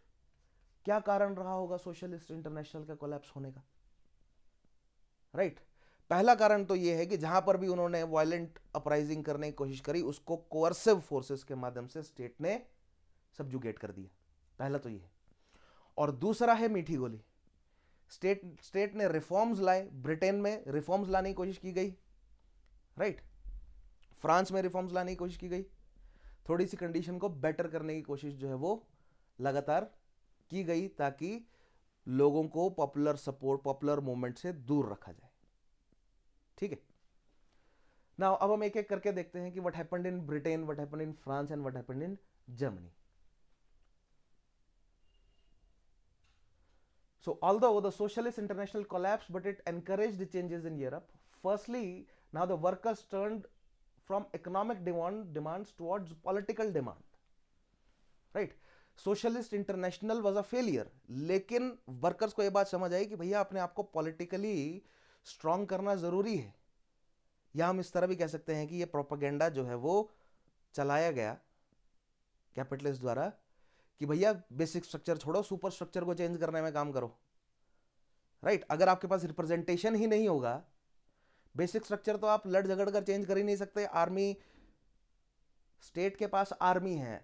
क्या कारण रहा होगा सोशलिस्ट इंटरनेशनल का कोलैप्स होने का? राइट पहला कारण तो यह है कि जहां पर भी उन्होंने वायलेंट अपराइजिंग करने की कोशिश करी उसको कोअर्सिव फोर्सेस के माध्यम से स्टेट ने सब्जुगेट कर दिया, पहला तो यह है। और दूसरा है मीठी गोली। स्टेट ने रिफॉर्म्स लाए, ब्रिटेन में रिफॉर्म्स लाने की कोशिश की गई, राइट फ्रांस में रिफॉर्म्स लाने की कोशिश की गई, थोड़ी सी कंडीशन को बेटर करने की कोशिश जो है वो लगातार की गई ताकि लोगों को पॉपुलर सपोर्ट, पॉपुलर मूवमेंट से दूर रखा जाए। ठीक है, नाउ अब हम एक एक करके देखते हैं कि what happened in Britain, what happened in France and what happened in Germany. So although the Socialist International collapsed, but it encouraged the changes in Europe. Firstly, now the workers turned from economic demands towards political demand. Right? Socialist International was a failure. लेकिन workers को यह बात समझ आई कि भैया अपने आप को पॉलिटिकली स्ट्रांग करना जरूरी है। या हम इस तरह भी कह सकते हैं कि ये प्रोपेगेंडा जो है वो चलाया गया कैपिटलिस्ट द्वारा कि भैया बेसिक स्ट्रक्चर छोड़ो, सुपर स्ट्रक्चर को चेंज करने में काम करो। राइट अगर आपके पास रिप्रेजेंटेशन ही नहीं होगा, बेसिक स्ट्रक्चर तो आप लड़ झगड़ कर चेंज कर ही नहीं सकते। आर्मी, स्टेट के पास आर्मी है,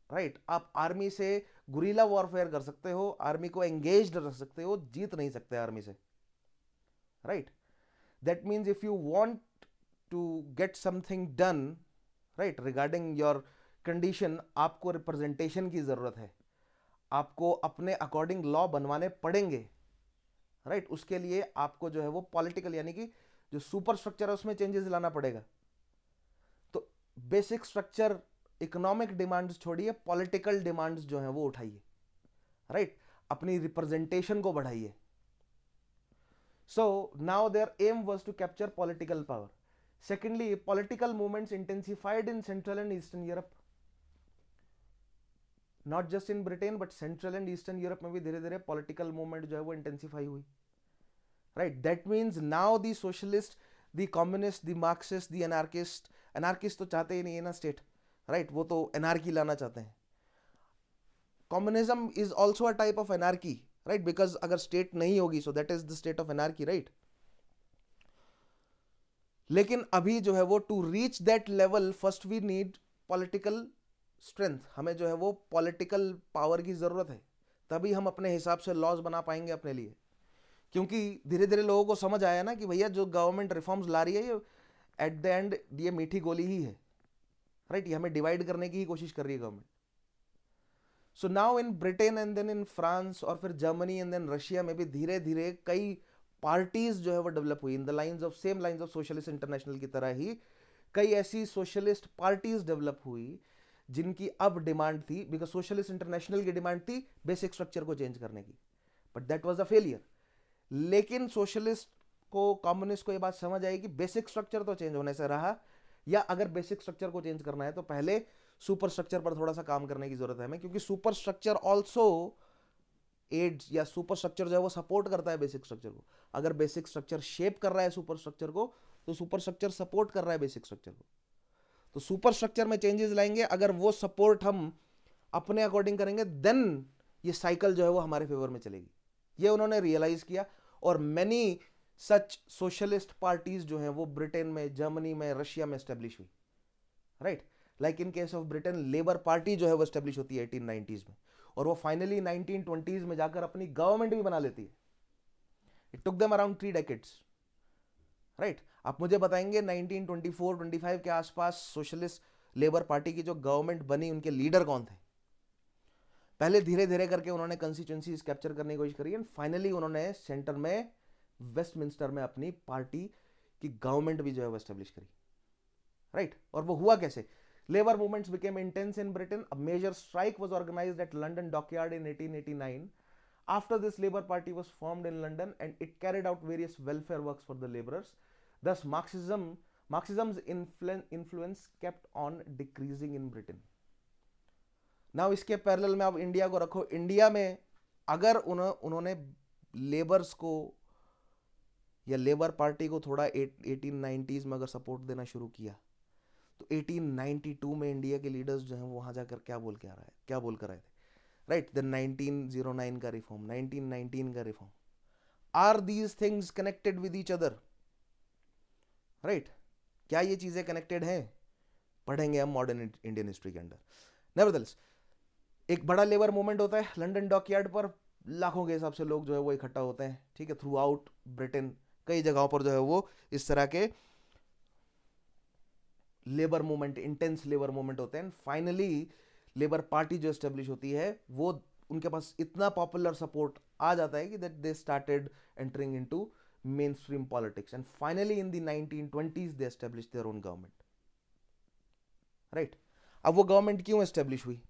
राइट आप आर्मी से गुरिल्ला वॉरफेयर कर सकते हो, आर्मी को एंगेज्ड रख सकते हो, जीत नहीं सकते आर्मी से। Right that means if you want to get something done right regarding your condition, आपको रिप्रेजेंटेशन की जरूरत है, आपको अपने अकॉर्डिंग लॉ बनवाने पड़ेंगे। राइट उसके लिए आपको जो है वो पॉलिटिकल यानी कि जो सुपर स्ट्रक्चर है उसमें चेंजेस लाना पड़ेगा। तो बेसिक स्ट्रक्चर, इकोनॉमिक डिमांड्स छोड़िए, पॉलिटिकल डिमांड्स जो है वो उठाइए। राइट अपनी रिप्रेजेंटेशन को बढ़ाइए। So now their aim was to capture political power. Secondly, political movements intensified in central and eastern Europe, not just in Britain but central and eastern Europe में भी धीरे धीरे पॉलिटिकल मूवमेंट जो है वो इंटेंसिफाई हुई। Right that means now the socialist, the communist, the Marxist, the anarchist, anarchist तो चाहते ही नहीं है ना स्टेट, राइट वो तो एनार्की लाना चाहते हैं। Communism is also a type of anarchy, right because अगर स्टेट नहीं होगी so that is the state of anarchy, right. लेकिन अभी जो है वो to reach that level first we need political strength, हमें जो है वो पॉलिटिकल पावर की जरूरत है, तभी हम अपने हिसाब से लॉज बना पाएंगे अपने लिए। क्योंकि धीरे धीरे लोगों को समझ आया ना कि भैया जो गवर्नमेंट रिफॉर्म्स ला रही है ये एट द एंड ये मीठी गोली ही है, राइट ये हमें डिवाइड करने की ही कोशिश कर रही है government. So now in Britain and then in France और फिर जर्मनी एंड देन रशिया में भी धीरे धीरे कई पार्टीज जो है वो डेवलप हुई in the lines of same lines of socialist international की तरह ही कई ऐसी सोशलिस्ट पार्टीज डेवलप हुई जिनकी अब डिमांड थी, बिकॉज सोशलिस्ट इंटरनेशनल की डिमांड थी बेसिक स्ट्रक्चर को चेंज करने की, but that was a failure. लेकिन सोशलिस्ट को, कम्युनिस्ट को यह बात समझ आई कि बेसिक स्ट्रक्चर तो चेंज होने से रहा, या अगर बेसिक स्ट्रक्चर को चेंज करना है तो पहले सुपर स्ट्रक्चर पर थोड़ा सा काम करने की जरूरत है हमें, क्योंकि सुपर स्ट्रक्चर ऑल्सो एड्स, या सुपर स्ट्रक्चर जो है वो सपोर्ट करता है बेसिक स्ट्रक्चर को। अगर बेसिक स्ट्रक्चर शेप कर रहा है सुपर स्ट्रक्चर को तो सुपर स्ट्रक्चर सपोर्ट कर रहा है बेसिक स्ट्रक्चर को। तो सुपर स्ट्रक्चर में चेंजेस लाएंगे, अगर वो सपोर्ट हम अपने अकॉर्डिंग करेंगे देन ये साइकिल जो है वो हमारे फेवर में चलेगी। ये उन्होंने रियलाइज किया और मैनी सच सोशलिस्ट पार्टीज जो हैं वो ब्रिटेन में, जर्मनी में, रशिया में एस्टेब्लिश हुई, right. Like in case of Britain labour party जो है वो एस्टेब्लिश होती है 1890s में, और वो फाइनली 1920s में जाकर अपनी गवर्नमेंट भी बना लेती है। It took them around 3 decades, right. आप मुझे बताएंगे 1924-25 के आसपास सोशलिस्ट लेबर पार्टी की जो गवर्नमेंट बनी उनके लीडर कौन थे? पहले धीरे धीरे करके उन्होंने कंस्टिट्यूएंसीज कैप्चर करने की कोशिश करी एंड फाइनली उन्होंने सेंटर में वेस्टमिंस्टर में अपनी पार्टी की गवर्नमेंट भी जो है वो एस्टेब्लिश करी, राइट। और वो हुआ कैसे? Labour movements became intense in Britain. A major strike was organised at London dockyard in 1889. After this, Labour Party was formed in London and it carried out various welfare works for the labourers. Thus, Marxism's influence kept on decreasing in Britain. Now, इसके parallel में अब India को रखो। India में अगर उन्होंने labours को या लेबर पार्टी को थोड़ा 1890s में अगर सपोर्ट देना शुरू किया, तो 1892 में इंडिया के लीडर्स जो हैं वहाँ जाकर क्या बोल के आ रहा है, क्या बोल कर आए थे, राइट? देन 1909 का रिफॉर्म, 1919 का reform, are these things connected with each other, right? क्या ये चीजें कनेक्टेड हैं? पढ़ेंगे हम मॉडर्न इंडियन हिस्ट्री के अंदर। नेवरदलेस एक बड़ा लेबर मूवमेंट होता है लंदन डॉकयार्ड पर, लाखों के हिसाब से लोग जो है वो इकट्ठा होते हैं, ठीक है, थ्रू आउट ब्रिटेन, कई जगहों पर जो है वो इस तरह के labour movement, intense labour movement होते हैं। फाइनली लेबर पार्टी जो एस्टेब्लिश होती है वो, उनके पास इतना पॉपुलर सपोर्ट आ जाता है कि that they started entering into main stream politics, and finally in the 1920s they establish their own government, right? अब वो गवर्नमेंट क्यों एस्टेब्लिश हुई,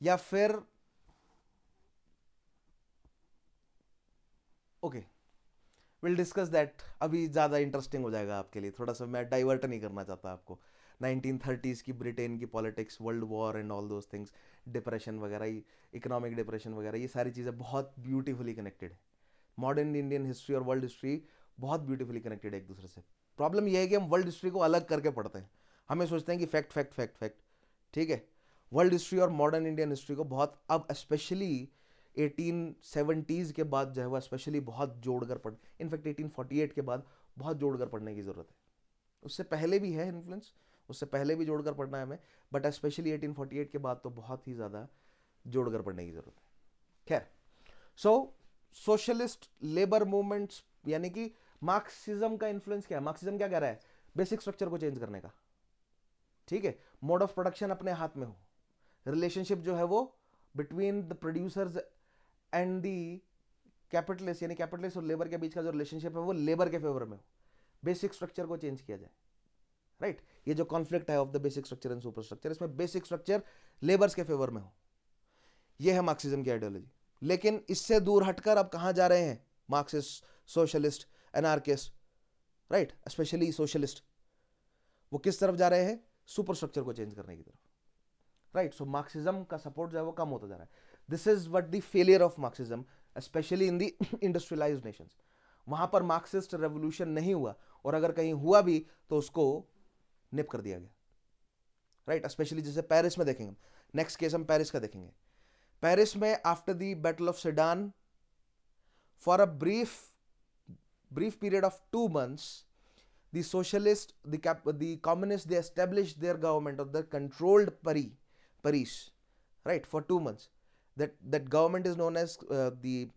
या फिर ओके विल डिस्कस दैट, अभी ज़्यादा इंटरेस्टिंग हो जाएगा आपके लिए, थोड़ा सा मैं डाइवर्ट नहीं करना चाहता आपको। 1930s की ब्रिटेन की politics, world war and all those things, depression वगैरह, इकोनॉमिक डिप्रेशन वगैरह, ये सारी चीज़ें बहुत ब्यूटीफुली कनेक्टेड है। मॉडर्न इंडियन हिस्ट्री और वर्ल्ड हिस्ट्री बहुत ब्यूटीफुली कनेक्टेड है एक दूसरे से। प्रॉब्लम यह है कि हम वर्ल्ड हिस्ट्री को अलग करके पढ़ते हैं, हमें सोचते हैं कि फैक्ट फैक्ट फैक्ट फैक्ट, ठीक है? वर्ल्ड हिस्ट्री और मॉडर्न इंडियन हिस्ट्री को बहुत, अब स्पेशली 1870s के बाद जो है वह स्पेशली बहुत जोड़कर पढ़, इनफैक्ट 1848 के बाद बहुत जोड़कर पढ़ने की ज़रूरत है। उससे पहले भी है इन्फ्लुएंस, उससे पहले भी जोड़कर पढ़ना है हमें, बट स्पेशली 1848 के बाद तो बहुत ही ज़्यादा जोड़कर पढ़ने की ज़रूरत है। खैर, सो सोशलिस्ट लेबर मूवमेंट्स, यानी कि मार्क्सिज्म का इन्फ्लुएंस क्या है? मार्क्सिज्म क्या कह रहा है? बेसिक स्ट्रक्चर को चेंज करने का, ठीक है, मोड ऑफ प्रोडक्शन अपने हाथ में हो, रिलेशनशिप जो है वो between the producers and the capitalist, यानी कैपिटलिस्ट और लेबर के बीच का जो रिलेशनशिप है वो लेबर के फेवर में हो, बेसिक स्ट्रक्चर को चेंज किया जाए, राइट? ये जो कॉन्फ्लिक्ट है of the basic structure and super structure, इसमें बेसिक स्ट्रक्चर लेबर्स के फेवर में हो, ये है मार्क्सिज्म की आइडियोलॉजी। लेकिन इससे दूर हटकर अब कहां जा रहे हैं Marxist, socialist, anarchist, right, specially socialist, वो किस तरफ जा रहे हैं? सुपर स्ट्रक्चर को चेंज करने की तरफ, राइट? सो मार्क्सिज्म का सपोर्ट जो है वो कम होता जा रहा है। This is what the failure of Marxism, specially in the industrialized Nations. वहां पर मार्क्सिस्ट रेवोल्यूशन नहीं हुआ, और अगर कहीं हुआ भी तो उसको निप कर दिया गया, राइट? स्पेशली जैसे पेरिस में देखेंगे, नेक्स्ट केस हम पेरिस का देखेंगे। पेरिस में after the battle of sedan, for a brief period of 2 months, the socialist, the communists, they established their government, or they controlled Paris, right, for 2 months. That government is known as the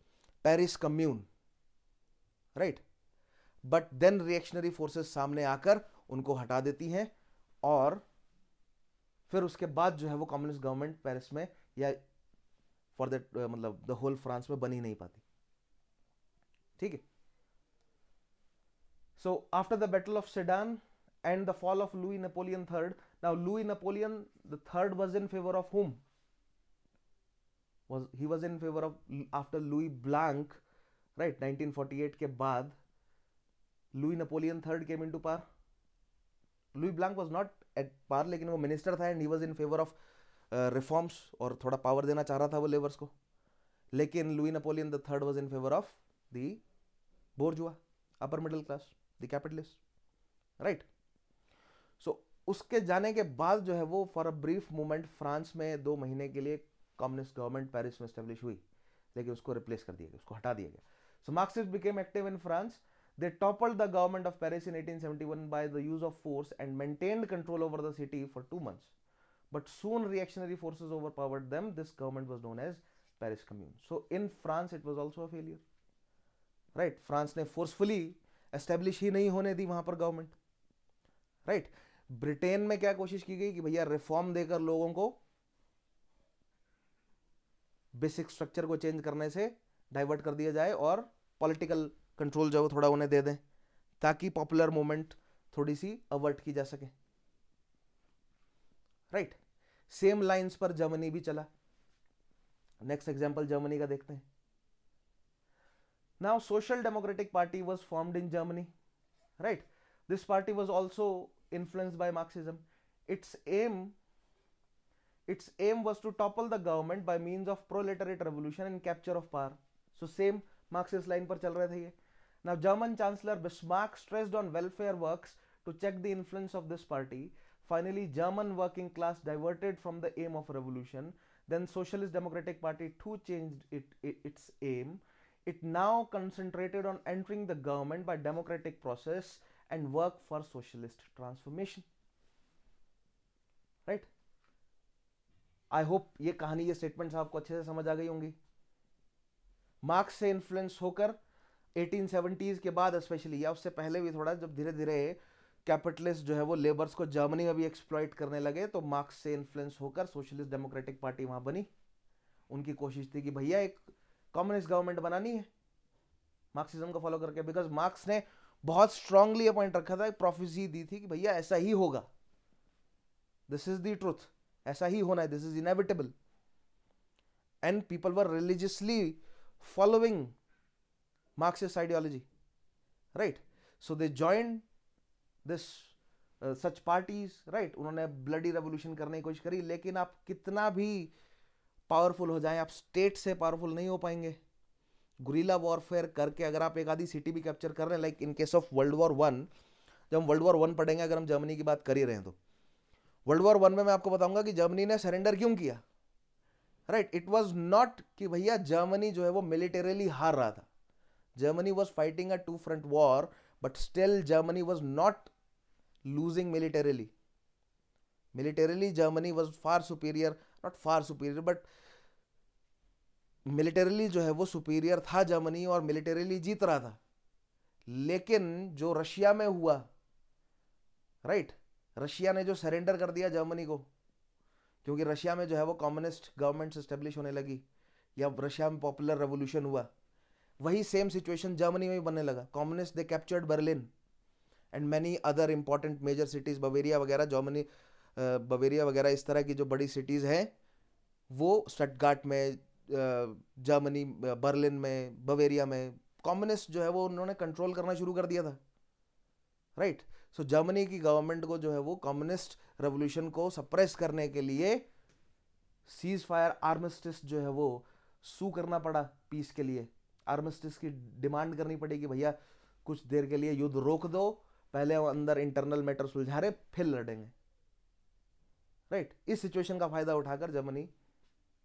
Paris Commune, right? But then reactionary forces सामने आकर उनको हटा देती हैं, और फिर उसके बाद जो है वो कम्युनिस्ट गवर्नमेंट पेरिस में या फॉर दैट मतलब द होल फ्रांस में बन ही नहीं पाती, ठीक है? So after the Battle of Sedan and the fall of Louis Napoleon III, now Louis Napoleon the third was in favor of whom? He was in favor of, after Louis Blanc, right? 1948 के बाद Louis Napoleon III came into power. Louis Blanc was not at power, लेकिन वो minister था, and he was in favor of reforms, और थोड़ा power देना चाह रहा था वो लेबर्स को। लेकिन Louis Napoleon the third was in favor of the bourgeois, upper middle class, the capitalist, right? So उसके जाने के बाद जो है वो for a brief moment France में 2 महीने के लिए कम्युनिस्ट गवर्नमेंट पेरिस में एस्टेब्लिश हुई, लेकिन उसको रिप्लेस कर दिया गया, उसको हटा दिया गया। So Marxist became active in France, they toppled the government of Paris in 1871 by the use of force and maintained control over the city for 2 months, but soon reactionary forces overpowered them. This government was known as Paris Commune. So in France it was also a failure, right? France ने forcefully establish ही नहीं होने दी वहां पर government, right? Britain में क्या कोशिश की गई कि भैया रिफॉर्म देकर लोगों को बेसिक स्ट्रक्चर को चेंज करने से डाइवर्ट कर दिया जाए, और पॉलिटिकल कंट्रोल जो है थोड़ा उन्हें दे दें, ताकि पॉपुलर मूवमेंट थोड़ी सी अवर्ट की जा सके, राइट? सेम लाइंस पर जर्मनी भी चला। नेक्स्ट एग्जांपल जर्मनी का देखते हैं। Now Social Democratic Party was formed in Germany, right? This party was also influenced by Marxism. Its aim was to topple the government by means of proletariat revolution and capture of power. So same Marxist line पर चल रहे थे ये। Now, German Chancellor Bismarck stressed on welfare works to check the influence of this party. Finally, German working class diverted from the aim of revolution. Then Socialist Democratic Party too changed its aim. It now concentrated on entering the government by democratic process and work for socialist transformation. Right? I hope ये कहानी, ये statements आपको अच्छे से समझ आ गई होंगी. Marks से इन्फ्लुएंस होकर 1870s के बाद स्पेशली, या उससे पहले भी थोड़ा, जब धीरे धीरे कैपिटलिस्ट जो है वो लेबर्स को जर्मनी में भी एक्सप्लॉइट करने लगे, तो मार्क्स से इन्फ्लुएंस होकर सोशलिस्ट डेमोक्रेटिक पार्टी वहां बनी. उनकी कोशिश थी कि भैया एक कम्युनिस्ट गवर्नमेंट बनानी है मार्क्सिज्म को फॉलो करके, बिकॉज मार्क्स ने बहुत स्ट्रांगली ये पॉइंट रखा था, एक प्रोफेसी दी थी कि भैया ऐसा ही होगा, दिस इज द ट्रूथ, ऐसा ही होना है, this is inevitable. And people were religiously following Marxist ideology, right? So they joined this such parties, right? उन्होंने ब्लडी रेवोल्यूशन करने की कोशिश करी, लेकिन आप कितना भी पावरफुल हो जाएं, आप स्टेट से पावरफुल नहीं हो पाएंगे. गुरिल्ला वॉरफेयर करके अगर आप एक आधी सिटी भी कैप्चर कर रहे हैं, like in case of world war one, जब हम वर्ल्ड वॉर वन पढ़ेंगे, अगर हम जर्मनी की बात कर ही रहे हैं, तो वर्ल्ड वॉर वन में मैं आपको बताऊंगा कि जर्मनी ने सरेंडर क्यों किया. राइट? इट वॉज नॉट कि भैया जर्मनी जो है वो मिलिटरीली हार रहा था. Germany was fighting a two-front war, but still Germany was not losing militarily. Militarily, Germany was far superior, not far superior, but militarily जो है वो superior था जर्मनी, और militarily जीत रहा था. लेकिन जो रशिया में हुआ, राइट, रशिया ने जो सरेंडर कर दिया जर्मनी को, क्योंकि रशिया में जो है वो कम्युनिस्ट गवर्नमेंट एस्टेब्लिश होने लगी, या रशिया में पॉपुलर रेवोल्यूशन हुआ, वही सेम सिचुएशन जर्मनी में भी बनने लगा. Communist they captured Berlin and many other important major cities, Bavaria वगैरह, जर्मनी बवेरिया वगैरह, इस तरह की जो बड़ी सिटीज हैं वो स्टटगार्ट में, जर्मनी बर्लिन में, बवेरिया में, कम्युनिस्ट जो है वो उन्होंने कंट्रोल करना शुरू कर दिया था. राइट? सो जर्मनी की गवर्नमेंट को जो है वो कम्युनिस्ट रेवोल्यूशन को सप्रेस करने के लिए सीज फायर आर्मिस्टिस जो है वो सू करना पड़ा पीस के लिए. आर्मिस्टिस की डिमांड करनी पड़ेगी, भैया कुछ देर के लिए युद्ध रोक दो, पहले अंदर इंटरनल मैटर सुलझा रहे, फिर लड़ेंगे. राइट? इस सिचुएशन का फायदा उठाकर जर्मनी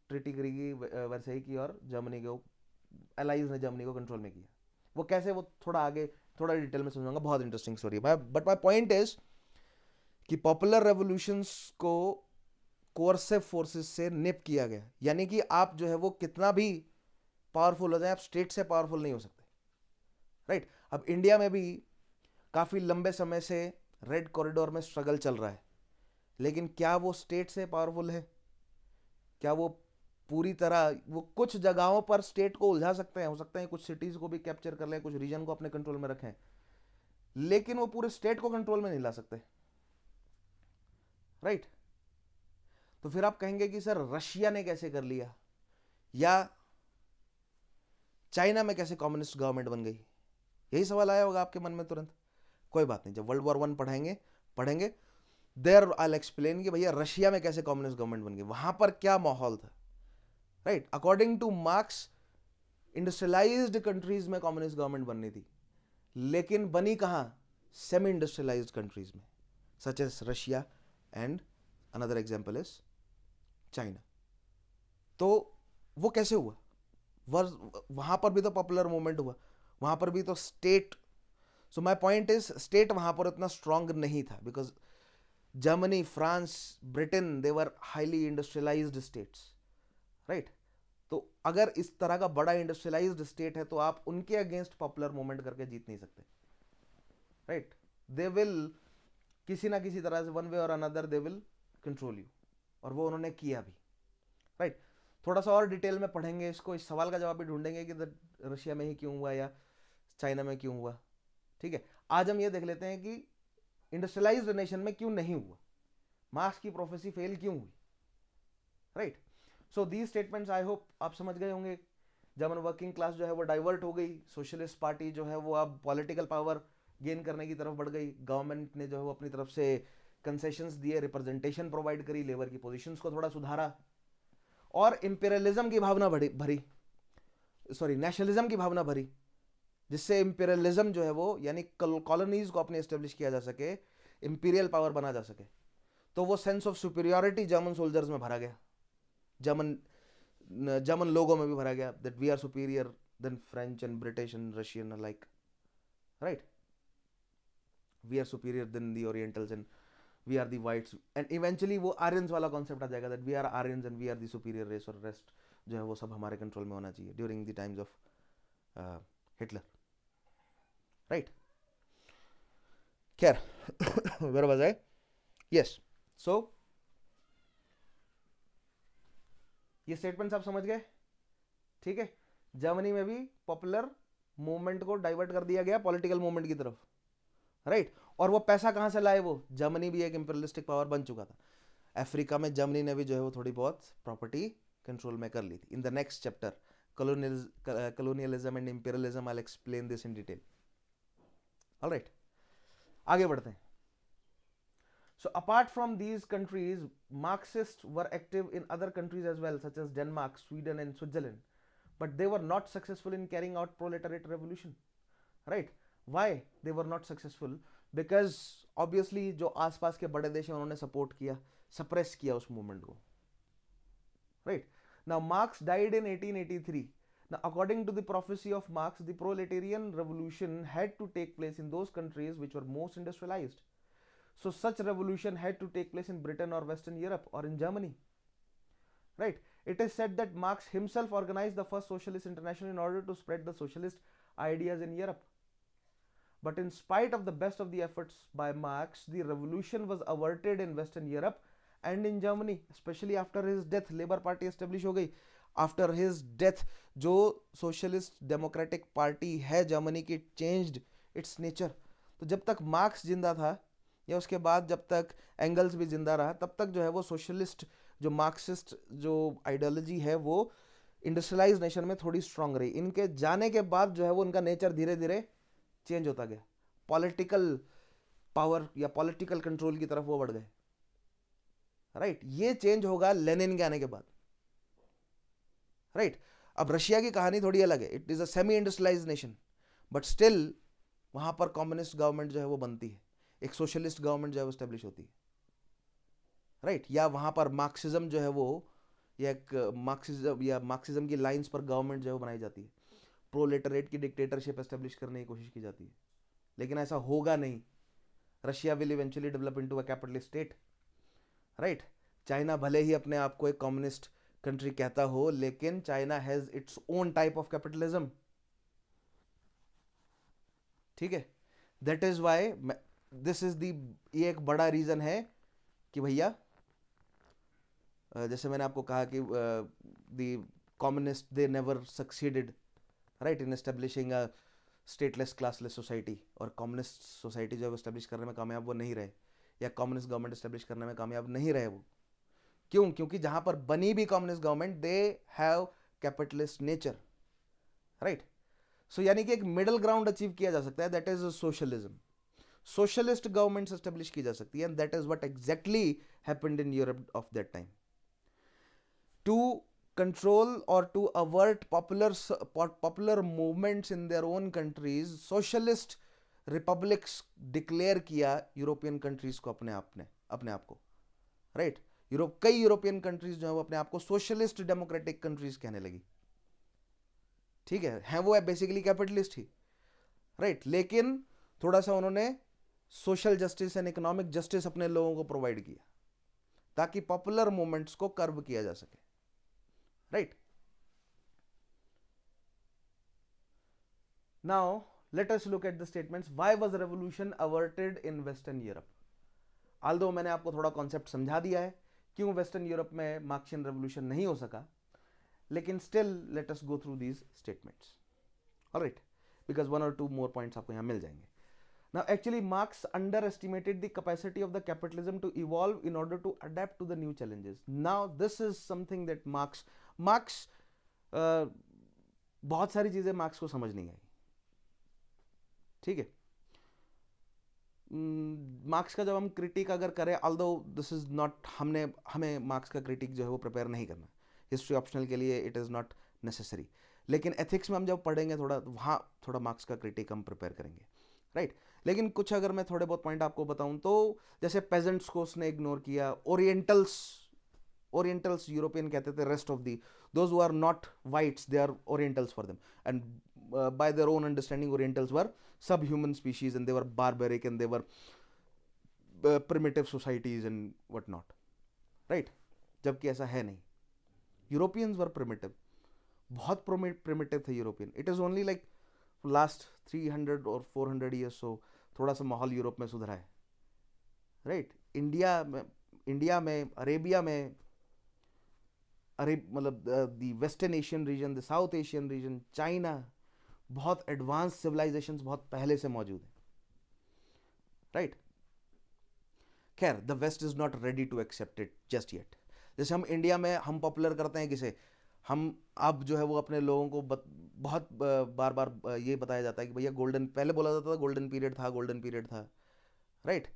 ट्रीटी करेगी वर्साई की, और जर्मनी को एलाइज ने जर्मनी को कंट्रोल में किया. वो कैसे, वो थोड़ा आगे थोड़ा डिटेल में समझाऊंगा, बहुत इंटरेस्टिंग स्टोरी है. बट माय पॉइंट इज कि पॉपुलर रेवोल्यूशंस को कोर्सिव फोर्सेस से निप किया गया, यानी कि आप जो है वो कितना भी पावरफुल हो जाए, आप स्टेट से पावरफुल नहीं हो सकते. राइट? अब इंडिया में भी काफी लंबे समय से रेड कॉरिडोर में स्ट्रगल चल रहा है, लेकिन क्या वो स्टेट से पावरफुल है? क्या वो पूरी तरह, वो कुछ जगहों पर स्टेट को उलझा सकते हैं, हो सकता है कुछ सिटीज को भी कैप्चर कर लें, कुछ रीजन को अपने कंट्रोल में रखें, लेकिन वो पूरे स्टेट को कंट्रोल में नहीं ला सकते. राइट? तो फिर आप कहेंगे कि सर रशिया ने कैसे कर लिया, या चाइना में कैसे कम्युनिस्ट गवर्नमेंट बन गई? यही सवाल आया होगा आपके मन में तुरंत. कोई बात नहीं, जब वर्ल्ड वॉर वन पढ़ेंगे देयर आई विल एक्सप्लेन कि भैया रशिया में कैसे कम्युनिस्ट गवर्नमेंट बन गई, वहां पर क्या माहौल था. Right? According to Marx, industrialised countries में कम्युनिस्ट गवर्नमेंट बननी थी, लेकिन बनी कहां? सेमी इंडस्ट्रियलाइज्ड कंट्रीज में, such as Russia, and another example is China. तो वो कैसे हुआ? वहां पर भी तो पॉपुलर मूवमेंट हुआ, वहां पर भी तो state. So my point is, state वहां पर उतना स्ट्रांग नहीं था, because Germany, France, Britain, they were highly industrialised states. Right? तो अगर इस तरह का बड़ा इंडस्ट्रियलाइज्ड स्टेट है, तो आप उनके अगेंस्ट पॉपुलर मूवमेंट करके जीत नहीं सकते. राइट? दे विल किसी ना किसी तरह से, वन वे और another, they will control you, और वो उन्होंने किया भी. राइट? थोड़ा सा और डिटेल में पढ़ेंगे इसको, इस सवाल का जवाब भी ढूंढेंगे कि रशिया में ही क्यों हुआ या चाइना में क्यों हुआ. ठीक है? आज हम ये देख लेते हैं कि इंडस्ट्रियलाइज्ड नेशन में क्यों नहीं हुआ, मार्क्स की प्रोफेसी फेल क्यों हुई. Right? So these statements I hope आप समझ गए होंगे. जर्मन वर्किंग क्लास जो है वो डाइवर्ट हो गई, सोशलिस्ट पार्टी जो है वो अब पॉलिटिकल पावर गेन करने की तरफ बढ़ गई, गवर्नमेंट ने जो है वो अपनी तरफ से कंसेशंस दिए, रिप्रेजेंटेशन प्रोवाइड करी, लेबर की पोजीशंस को थोड़ा सुधारा, और इंपीरियलिज्म की भावना भरी, नेशनलिज्म की भावना भरी. जिससे इंपीरियलिज्म जो है वो, यानी कॉलोनीज को अपने एस्टेब्लिश किया जा सके, इंपीरियल पावर बना जा सके। तो वो sense of superiority German soldiers में भरा गया, जर्मन लोगों में भी भरा गया, that we are superior than French and British and Russian alike, right, we are superior than the orientals and we are the whites, and eventually वो Aryans वाला कॉन्सेप्ट आ जाएगा, that we are Aryans and we are the superior race, और rest जो है वो सब हमारे कंट्रोल में होना चाहिए during the times of Hitler, right. खैर वेयर वाज आई, यस, सो ये स्टेटमेंट्स आप समझ गए, ठीक है। जर्मनी में भी पॉपुलर मूवमेंट को डाइवर्ट कर दिया गया पॉलिटिकल मूवमेंट की तरफ, राइट। और वो पैसा कहां से लाए, वो जर्मनी भी एक इंपीरियलिस्टिक पावर बन चुका था। अफ्रीका में जर्मनी ने भी जो है वो थोड़ी बहुत प्रॉपर्टी कंट्रोल में कर ली थी। इन the next chapter colonialism and imperialism, I'll explain this in detail. All right, आगे बढ़ते हैं। So apart from these countries, Marxists were active in other countries as well, such as Denmark, Sweden and Switzerland, but they were not successful in carrying out proletariat revolution, right? Why they were not successful? Because obviously जो आसपास के बड़े देश हैं उन्होंने support किया, suppress किया उस मूवमेंट को, right? Now Marx died in 1883. Now according to the prophecy of Marx, the proletarian revolution had to take place in those countries which were most industrialized. So such revolution had to take place in Britain or Western Europe or in Germany, right? It is said that Marx himself organized the first socialist international in order to spread the socialist ideas in Europe. But in spite of the best of the efforts by Marx, the revolution was averted in Western Europe and in Germany, especially after his death. Labour Party establish हो गई after his death। जो socialist democratic party है Germany की, changed it's nature. तो जब तक marks जिंदा था या उसके बाद जब तक एंगल्स भी जिंदा रहा, तब तक जो है वो सोशलिस्ट, जो मार्क्सिस्ट जो आइडियोलॉजी है वो इंडस्ट्रियलाइज नेशन में थोड़ी स्ट्रांग रही। इनके जाने के बाद जो है वो उनका नेचर धीरे धीरे चेंज होता गया, पॉलिटिकल पावर या पॉलिटिकल कंट्रोल की तरफ वो बढ़ गए, राइट। ये चेंज होगा लेनिन के आने के बाद, राइट। अब रशिया की कहानी थोड़ी अलग है, it is a semi industrialise nation, but still वहां पर कम्युनिस्ट गवर्नमेंट जो है वो बनती है, एक सोशलिस्ट गवर्नमेंट जो है वो स्टेब्लिश होती है, राइट। या वहां पर मार्क्सिज्म जो है वो, या एक मार्क्सिज्म की लाइंस पर गवर्नमेंट जो है वो बनाई जाती है, प्रोलेटरेट की डिक्टेटरशिप एस्टेब्लिश करने की कोशिश की जाती है। लेकिन ऐसा होगा नहीं, Russia will eventually develop into a capitalist state, right. China भले ही अपने आप को एक कम्युनिस्ट कंट्री कहता हो, लेकिन China has its own type of capitalism, ठीक है। That is why this is the, ये एक बड़ा रीजन है कि भैया जैसे मैंने आपको कहा कि the communist they never succeeded, right, in establishing a stateless classless society, और कम्युनिस्ट सोसाइटी जो है एस्टेब्लिश करने में कामयाब वो नहीं रहे, या कम्युनिस्ट गवर्नमेंट एस्टेब्लिश करने में कामयाब नहीं रहे वो। क्यों? क्योंकि जहां पर बनी भी communist government, they have capitalist nature, right. So यानी कि एक मिडिल ग्राउंड अचीव किया जा सकता है, that is socialism. Socialist government establish की जा सकती है, and that is what exactly happened in Europe of that time. To control or to avert popular movements in their own countries, socialist republics declare किया European countries को अपने आप को, right. कई यूरोपियन कंट्रीज जो है वो अपने आप को सोशलिस्ट डेमोक्रेटिक कंट्रीज कहने लगी, ठीक है वो बेसिकली कैपिटलिस्ट ही, राइट। लेकिन थोड़ा सा उन्होंने social justice and economic justice अपने लोगों को प्रोवाइड किया ताकि पॉपुलर मूवमेंट्स को कर्व किया जा सके, right? Now let us look at the statements. Why was the revolution averted in Western Europe? Although मैंने आपको थोड़ा कॉन्सेप्ट समझा दिया है क्यों वेस्टर्न यूरोप में मार्क्सियन रेवोल्यूशन नहीं हो सका, लेकिन still let us go through these statements, alright, because one और टू मोर पॉइंट्स आपको यहाँ मिल जाएंगे। Now actually Marx underestimated the capacity of the capitalism to evolve in order to adapt to the new challenges. Now this is something that Marx बहुत सारी चीजें marks को समझ नहीं आई, ठीक है। मार्क्स का जब हम क्रिटिक अगर करें, ऑल्दो दिस इज नॉट, हमें मार्क्स का क्रिटिक जो है वो प्रिपेयर नहीं करना, हिस्ट्री ऑप्शनल के लिए इट इज नॉट नेसेसरी, लेकिन एथिक्स में हम जब पढ़ेंगे थोड़ा, वहाँ थोड़ा मार्क्स का क्रिटिक हम प्रिपेयर करेंगे, राइट। लेकिन कुछ अगर मैं थोड़े बहुत पॉइंट आपको बताऊं तो जैसे पेजेंट्स को उसने इग्नोर किया, ओरिएंटल्स यूरोपियन कहते थे, rest of the those who are not whites they are orientals for them, and by their own understanding orientals were subhuman species and they were barbaric and they were primitive societies and what not, right? जबकि ऐसा है नहीं, Europeans वर primitive, बहुत primitive थे European. It is only like last 300 और 400 years so थोड़ा सा माहौल यूरोप में सुधरा है, राइट। इंडिया में अरेबिया में, मतलब the western Asian region, the South Asian region, China, बहुत एडवांस सिविलाइजेशंस बहुत पहले से मौजूद है, राइट। खैर the west is not ready to accept it just yet. जैसे हम इंडिया में हम पॉपुलर करते हैं किसे, हम अब जो है वो अपने लोगों को बहुत बार बार ये बताया जाता है कि भैया गोल्डन, पहले बोला जाता था गोल्डन पीरियड था, राइट।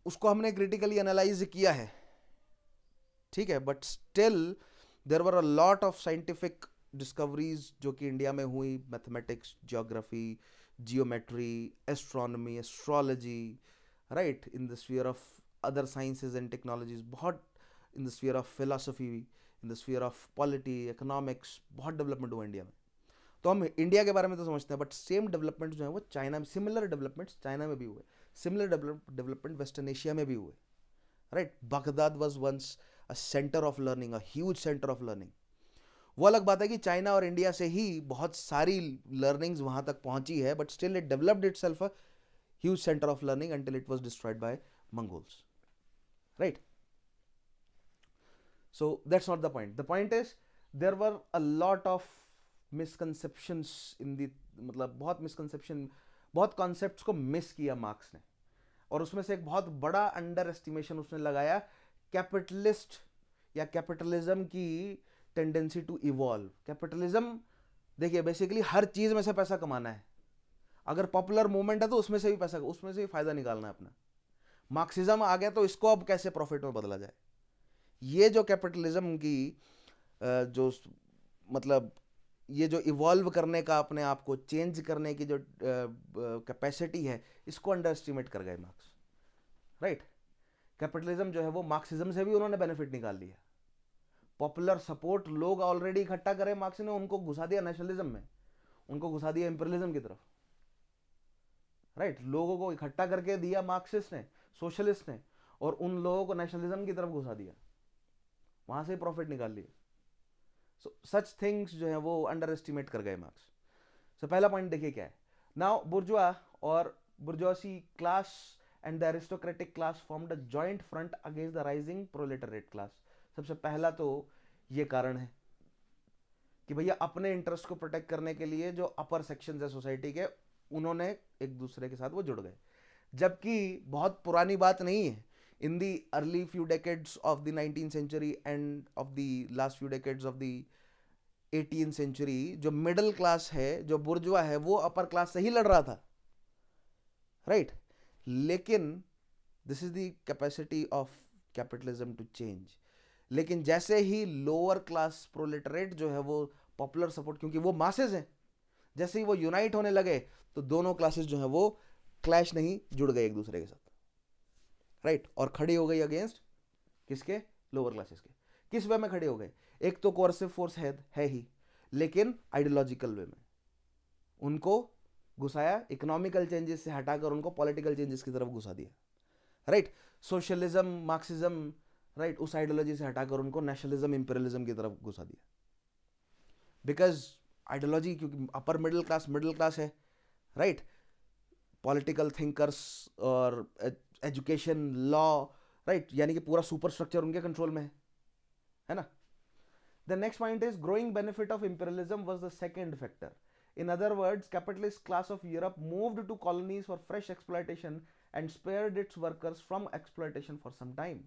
उसको हमने क्रिटिकली एनालाइज किया है, ठीक है, but still there were a lot of scientific discoveries जो कि इंडिया में हुई, mathematics, geography, geometry, astronomy, astrology, right, in the sphere of other sciences and technologies, बहुत in the sphere of philosophy, in the sphere of polity, economics, बहुत development हुआ India में। तो हम इंडिया के बारे में तो समझते हैं, बट सेम डेवलपमेंट जो है वो चाइना में, सिमिलर डेवलपमेंट्स चाइना में भी हुए, सिमिलर डेवलपमेंट वेस्टर्न एशिया में भी हुए, right. Baghdad was once a centre of learning, a huge centre of learning. वो अलग बात है कि चाइना और इंडिया से ही बहुत सारी लर्निंग्स वहां तक पहुंची है, but still it developed itself a huge centre of learning until it was destroyed by Mongols, right? So that's not the point. The point is there were a lot of misconceptions in the, मतलब बहुत misconception, बहुत concepts को miss किया marks ने, और उसमें से एक बहुत बड़ा अंडर एस्टिमेशन उसने लगाया कैपिटलिस्ट या कैपिटलिज्म की टेंडेंसी टू इवॉल्व। कैपिटलिज्म देखिए बेसिकली हर चीज में से पैसा कमाना है, अगर पॉपुलर मूवमेंट है तो उसमें से भी पैसा, उसमें से भी फायदा निकालना है अपना। मार्क्सिज्म आ गया तो इसको अब कैसे प्रॉफिट में बदला जाए, ये जो कैपिटलिज्म की जो मतलब ये जो इवॉल्व करने का, अपने आप को चेंज करने की जो कैपेसिटी है, इसको अंडर एस्टिमेट कर गए मार्क्स, राइट। कैपिटलिज्म जो है वो मार्क्सिज्म से भी उन्होंने बेनिफिट निकाल लिया, पॉपुलर सपोर्ट लोग ऑलरेडी इकट्ठा करे मार्क्स ने, उनको घुसा दिया नेशनलिज्म में, उनको घुसा दिया इंपीरियलिज्म की तरफ, राइट। लोगों को इकट्ठा करके दिया मार्क्सिस्ट ने, सोशलिस्ट ने, और उन लोगों को नेशनलिज्म की तरफ घुसा दिया, वहां से प्रॉफिट निकाल लिया। सो सच थिंग्स जो है वो अंडर एस्टिमेट कर गए मार्क्स। सो पहला पॉइंट देखिए क्या है, नाउ बुर्जुआ और bourgeoisie class and the aristocratic class formed a joint front against the rising proletariat class. सबसे पहला तो ये कारण है कि भैया अपने इंटरेस्ट को प्रोटेक्ट करने के लिए जो अपर सेक्शंस है सोसाइटी के, उन्होंने एक दूसरे के साथ वो जुड़ गए, जबकि बहुत पुरानी बात नहीं है। In the early few decades of the 19th century and of the last few decades of the 18th century, जो मिडिल क्लास है, जो बुर्जुआ है, वो अपर क्लास से ही लड़ रहा था, राइट। लेकिन this is the capacity of capitalism to change. लेकिन जैसे ही लोअर क्लास प्रोलेटरेट जो है वो पॉपुलर सपोर्ट, क्योंकि वो मासेज हैं, जैसे ही वो यूनाइट होने लगे तो दोनों क्लासेस जो है वो क्लैश नहीं, जुड़ गए एक दूसरे के साथ, राइट। और खड़ी हो गई अगेंस्ट किसके, लोअर क्लासेस के। किस वे में खड़े हो गए, एक तो कोर्सिव फोर्स है ही, लेकिन आइडियोलॉजिकल वे में उनको घुसाया, इकोनॉमिकल चेंजेस से हटाकर उनको पॉलिटिकल चेंजेस की तरफ घुसा दिया, राइट। सोशलिज्म, मार्क्सिज्म, राइट, उस आइडियोलॉजी से हटाकर उनको नेशनलिज्म, इंपीरियलिज्म की तरफ घुसा दिया, बिकॉज आइडियोलॉजी, क्योंकि अपर मिडिल क्लास है, राइट, पॉलिटिकल थिंकर्स और एजुकेशन, लॉ, राइट, यानी कि पूरा सुपर स्ट्रक्चर उनके कंट्रोल में है ना। The next point is growing benefit of imperialism was the second factor. In other words, capitalist class of Europe moved to colonies for fresh exploitation and spared its workers from exploitation for some time.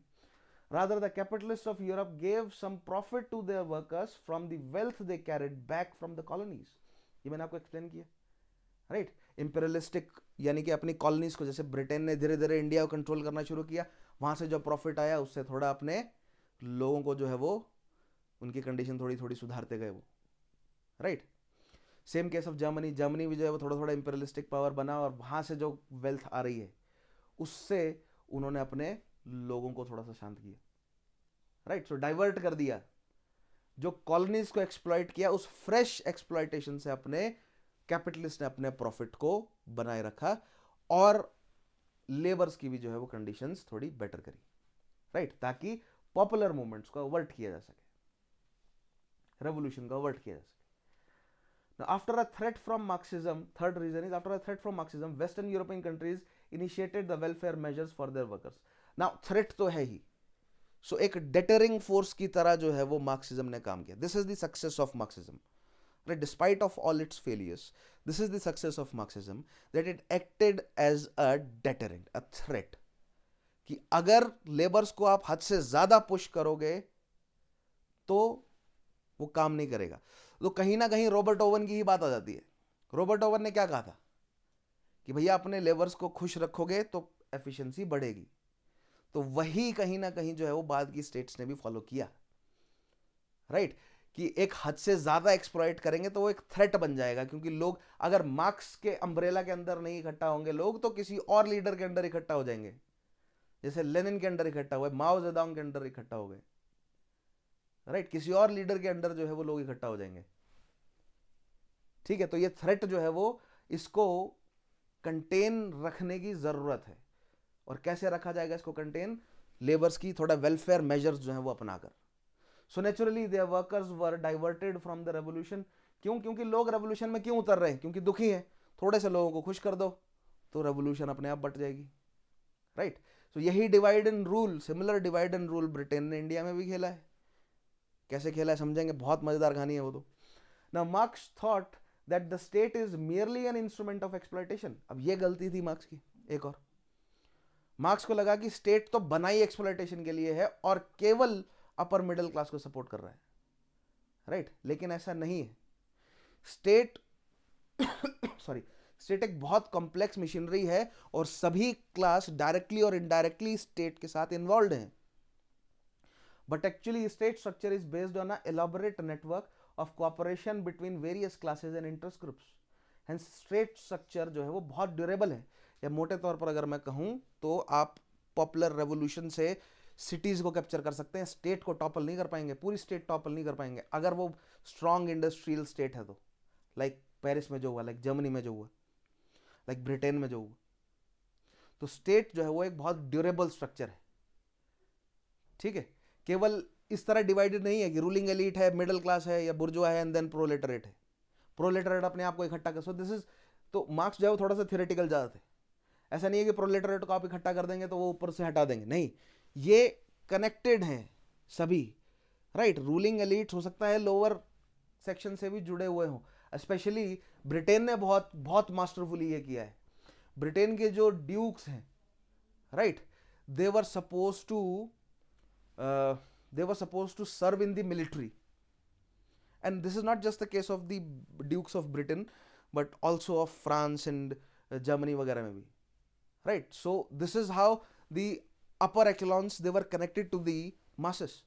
Rather, the capitalists of Europe gave some profit to their workers from the wealth they carried back from the colonies. ये मैंने आपको explain किया, right. Imperialistic यानी कि अपनी colonies को, जैसे Britain ने धीरे धीरे इंडिया को कंट्रोल करना शुरू किया, वहां से जो प्रॉफिट आया उससे थोड़ा अपने लोगों को जो है वो उनकी कंडीशन थोड़ी थोड़ी सुधारते गए वो, right. Same case of Germany, Germany भी जो है वो थोड़ा थोड़ा इंपीरियलिस्टिक पावर बना और वहां से जो वेल्थ आ रही है उससे उन्होंने अपने लोगों को थोड़ा सा शांत किया, राइट। सो डाइवर्ट कर दिया, जो कॉलोनीज को एक्सप्लॉइट किया उस फ्रेश एक्सप्लॉइटेशन से अपने कैपिटलिस्ट ने अपने प्रॉफिट को बनाए रखा और लेबर्स की भी जो है वो कंडीशंस थोड़ी बेटर करी, राइट, ताकि पॉपुलर मूवमेंट्स को अवर्ट किया जा सके, रेवोल्यूशन को अवर्ट किया जा सके। Now, after a threat from Marxism, third reason is after a threat from Marxism, Western European countries initiated the welfare measures for their workers. Now, threat तो है ही, so एक deterring force की तरह जो है वो Marxism ने काम किया. This is the success of Marxism. Right, despite of all its failures, this is the success of Marxism, that it acted as a deterrent, a threat. कि अगर लेबर्स को आप हद से ज्यादा पुश करोगे तो वो काम नहीं करेगा। तो कहीं ना कहीं रॉबर्ट ओवन की ही बात आ जाती है। रॉबर्ट ओवन ने क्या कहा था कि भैया अपने लेबर्स को खुश रखोगे तो एफिशिएंसी बढ़ेगी। तो वही कहीं ना कहीं जो है वो बाद की स्टेट्स ने भी फॉलो किया, राइट, कि एक हद से ज्यादा एक्सप्लॉइट करेंगे तो वो एक थ्रेट बन जाएगा, क्योंकि लोग अगर मार्क्स के अम्ब्रेला के अंदर नहीं इकट्ठा होंगे लोग तो किसी और लीडर के अंडर इकट्ठा हो जाएंगे, जैसे लेनिन के अंडर इकट्ठा हुए, माओ जेडोंग के अंडर इकट्ठा हो गए, राइट, किसी और लीडर के अंडर जो है वो लोग इकट्ठा हो जाएंगे, ठीक है। तो ये थ्रेट जो है वो इसको कंटेन रखने की जरूरत है। और कैसे रखा जाएगा इसको कंटेन? लेबर्स की थोड़ा वेलफेयर मेजर्स जो है वो अपनाकर। So naturally their workers were diverted from the revolution. क्यों? क्योंकि लोग रेवोल्यूशन में क्यों उतर रहे हैं? क्योंकि दुखी है। थोड़े से लोगों को खुश कर दो तो रेवोल्यूशन अपने आप बट जाएगी, राइट। सो यही divide and rule, similar divide and rule Britain ने इंडिया में भी खेला है। कैसे खेला है समझेंगे, बहुत मजेदार कहानी है वो तो। Now marks thought that the state is merely an instrument of exploitation. अब ये गलती थी मार्क्स की एक और। मार्क्स को लगा कि स्टेट तो बनाई एक्सप्लॉयटेशन के लिए है और केवल अपर मिडिल क्लास को सपोर्ट कर रहा है, राइट, लेकिन ऐसा नहीं है। स्टेट सॉरी स्टेट एक बहुत कॉम्प्लेक्स मशीनरी है और सभी क्लास डायरेक्टली और इनडायरेक्टली स्टेट के साथ इन्वॉल्व हैं। But actually state structure is based on an elaborate network of cooperation between various classes and interest groups. Hence state structure जो है वो बहुत ड्यूरेबल है। या मोटे तौर पर अगर मैं कहूँ तो आप पॉपुलर रेवोल्यूशन से सिटीज को कैप्चर कर सकते हैं, स्टेट को टॉपल नहीं कर पाएंगे, पूरी स्टेट टॉपल नहीं कर पाएंगे अगर वो स्ट्रॉन्ग इंडस्ट्रियल स्टेट है तो। लाइक पेरिस में जो हुआ, लाइक जर्मनी में जो हुआ, लाइक ब्रिटेन में जो हुआ। तो स्टेट जो है वो एक बहुत ड्यूरेबल स्ट्रक्चर है, ठीक है। केवल इस तरह डिवाइडेड नहीं है कि रूलिंग एलीट है, मिडिल क्लास है या बुर्जुआ है एंड देन प्रोलेटरेट है। प्रोलेटरेट अपने आप को इकट्ठा कर, सो दिस इज, तो मार्क्स जो है वो थोड़ा सा थियोरेटिकल ज्यादा थे। ऐसा नहीं है कि प्रोलेटरेट को आप इकट्ठा कर देंगे तो वो ऊपर से हटा देंगे, नहीं, ये कनेक्टेड हैं सभी, राइट। रूलिंग एलीट हो सकता है लोअर सेक्शन से भी जुड़े हुए हों। स्पेशली ब्रिटेन ने बहुत बहुत मास्टरफुली ये किया है। ब्रिटेन के जो ड्यूक्स हैं, right, they were suppose to serve in the military, and this is not just the case of the dukes of Britain but also of France and Germany वगैरह में भी, right. So this is how the upper echelons they were connected to the masses,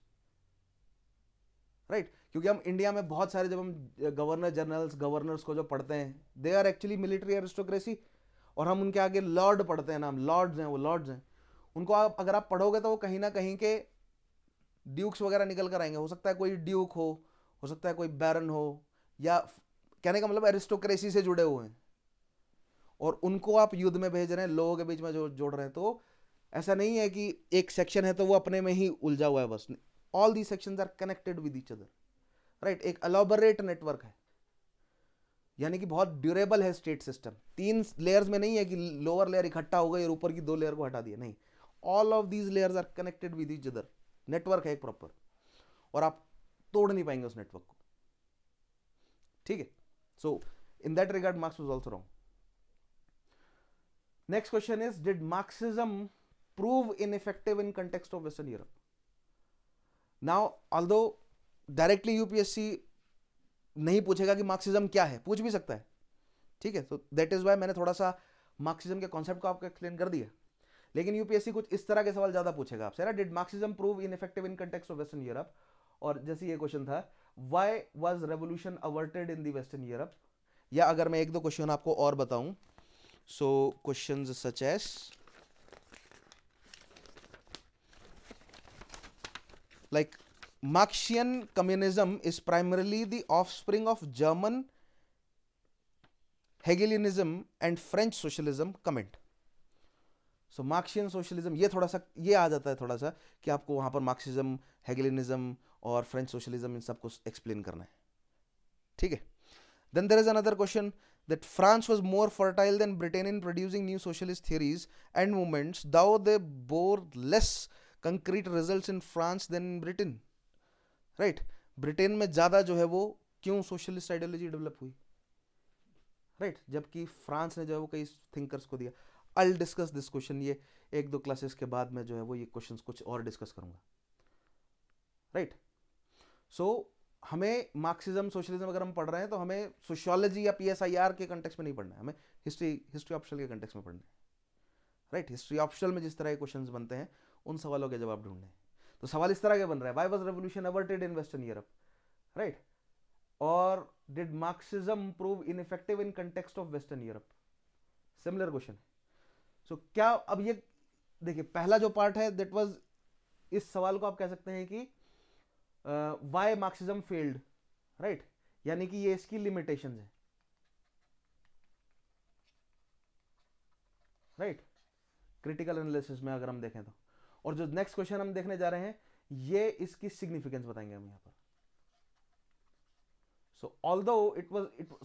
right. क्योंकि हम India में बहुत सारे, जब हम गवर्नर जनरल्स गवर्नर्स को जो पढ़ते हैं, they are actually military aristocracy, और हम उनके आगे लॉर्ड पढ़ते हैं, नाम लॉर्ड्स हैं, वो लॉर्ड्स हैं। उनको आप अगर आप पढ़ोगे तो वो कहीं ना कहीं के ड्यूक्स वगैरह निकल कर आएंगे। हो सकता है कोई ड्यूक हो सकता है कोई बैरन हो, या कहने का मतलब एरिस्टोक्रेसी से जुड़े हुए हैं, और उनको आप युद्ध में भेज रहे हैं, लोगों के बीच में जो जोड़ रहे हैं। तो ऐसा नहीं है कि एक सेक्शन है तो वो अपने में ही उलझा हुआ है बस, all the sections are connected with each other, right. एक एलॉबरेट नेटवर्क है, यानी कि बहुत ड्यूरेबल है स्टेट सिस्टम। 3 लेयर्स में नहीं है कि लोअर लेयर इकट्ठा हो गई और ऊपर की 2 लेयर को हटा दिया, नहीं, all of these layers are connected with each other. Network है एक प्रॉपर, और आप तोड़ नहीं पाएंगे उस नेटवर्क को, ठीक है। So in that regard Marx was also wrong. Next question is, did Marxism prove ineffective in context of western Europe? Now although directly UPSC नहीं पूछेगा कि मार्क्सिज्म क्या है, पूछ भी सकता है, ठीक है। तो दैट इज वाई मैंने थोड़ा सा मार्क्सिज्म के कॉन्सेप्ट को आपको एक्सप्लेन कर दिया। लेकिन यूपीएससी कुछ इस तरह के सवाल ज्यादा पूछेगा आपसे ना, did Marxism prove ineffective in context of western Europe? और जैसे ये क्वेश्चन था, why was revolution averted in the western Europe? या अगर मैं एक दो क्वेश्चन आपको और बताऊं, so questions such as like Marxian communism is primarily the offspring of German Hegelianism and French socialism. Comment. So Marxian socialism, ये थोड़ा सा ये आ जाता है थोड़ा सा कि आपको वहां पर मार्क्सिज्म, हेगेलियनिज्म और फ्रेंच सोशलिज्म इन सबको एक्सप्लेन करना है, ठीक है. Then there is another question that France was more fertile than Britain in producing new socialist theories and movements, though they bore less concrete results in France than in Britain. Right? Britain में ज़्यादा जो है वो क्यों socialist ideology develop हुई, right, जबकि France ने जो है वो कई थिंकर्स को दिया. I'll डिस्कस दिस क्वेश्चन, ये एक दो क्लासेस के बाद मैं जो है वो ये क्वेश्चंस कुछ और डिस्कस करूंगा, राइट. सो हमें मार्क्सिज्म सोशलिज्म अगर हम पढ़ रहे हैं तो हमें सोशियोलॉजी या पीएसआईआर के कंटेक्स्ट में नहीं पढ़ना है, हमें हिस्ट्री ऑप्शनल के कंटेक्स्ट में पढ़ना है, राइट. हिस्ट्री ऑप्शनल में जिस तरह के क्वेश्चंस बनते हैं उन सवालों के जवाब ढूंढने हैं. तो सवाल इस तरह के बन रहा है, why was revolution averted in western Europe, right, और did Marxism prove ineffective in context of western Europe. Similar question. So क्या अब ये देखिए, पहला जो पार्ट है दैट वाज, इस सवाल को आप कह सकते हैं कि व्हाई मार्क्सिज्म फेल्ड, राइट, यानी कि ये इसकी लिमिटेशंस है, राइट, क्रिटिकल एनालिसिस में अगर हम देखें तो. और जो नेक्स्ट क्वेश्चन हम देखने जा रहे हैं ये इसकी सिग्निफिकेंस बताएंगे हम यहां पर. सो ऑल्दो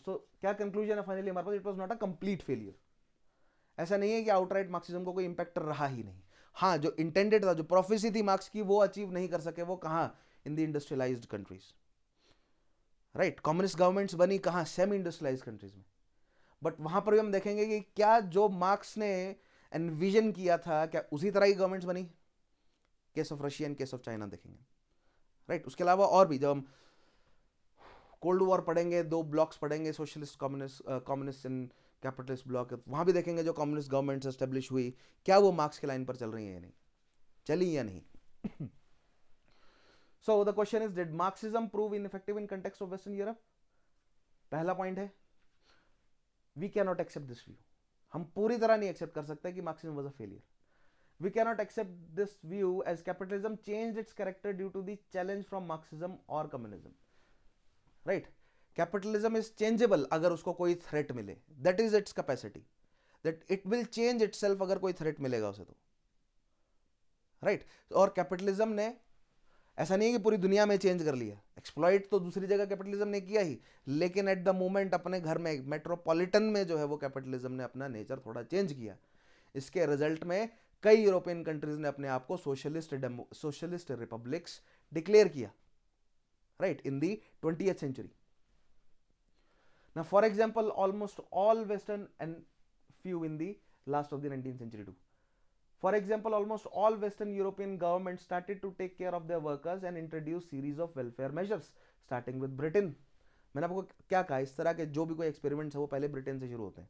सो क्या कंक्लूजन है फाइनली हमारे पास, it was not a complete failure. ऐसा नहीं है कि आउटराइट मार्क्सिज्म को कोई इंपैक्ट रहा ही नहीं. हाँ, जो इंटेंडेड था, जो प्रोफेसी थी मार्क्स की, वो अचीव नहीं कर सके. वो कहां? इन the industrialised countries, right. Communist governments बनी कहां? सेमी इंडस्ट्रियलाइज्ड कंट्रीज में. बट वहां पर भी हम देखेंगे कि क्या जो मार्क्स ने एनविजन किया था, क्या उसी तरह की गवर्नमेंट्स बनी? Case of Russia and case of China देखेंगे, राइट. उसके अलावा और भी, जब हम कोल्ड वॉर पढ़ेंगे, दो ब्लॉक्स पढ़ेंगे, socialist communist and capitalist block, वहां भी देखेंगे जो कम्युनिस्ट गवर्नमेंट्स एस्टेब्लिश हुई, क्या वो मार्क्स के लाइन पर चल रही है या नहीं, चली या नहीं. So the question is, did Marxism prove ineffective in context of western Europe? पहला पॉइंट है, we can not accept this view. हम पूरी तरह नहीं एक्सेप्ट कर सकते कि Marxism was a failure. We cannot accept this view as capitalism changed its character due to the challenge from Marxism or communism. Right? Capitalism is changeable अगर उसको कोई threat मिले. That is its capacity. That it will change itself अगर कोई threat मिलेगा उसे तो. Right? और capitalism ने ऐसा नहीं है कि पूरी दुनिया में चेंज कर लिया. एक्सप्लॉइट तो दूसरी जगह कैपिटलिज्म ने किया ही, लेकिन एट द मोमेंट अपने घर में मेट्रोपॉलिटन में जो है वो कैपिटलिज्म ने अपना नेचर थोड़ा चेंज किया. इसके रिजल्ट में कई यूरोपियन कंट्रीज ने अपने आप को सोशलिस्ट रिपब्लिक्स डिक्लेयर किया, right, in the 20th century. Now, for example, almost all Western and few in the last of the 19th century too. For example, almost all Western European governments started to take care of their workers and introduce series of welfare measures, starting with Britain. मैंने आपको क्या कहा, इस तरह के जो भी कोई एक्सपेरिमेंट्स है वो पहले ब्रिटेन से शुरू होते हैं.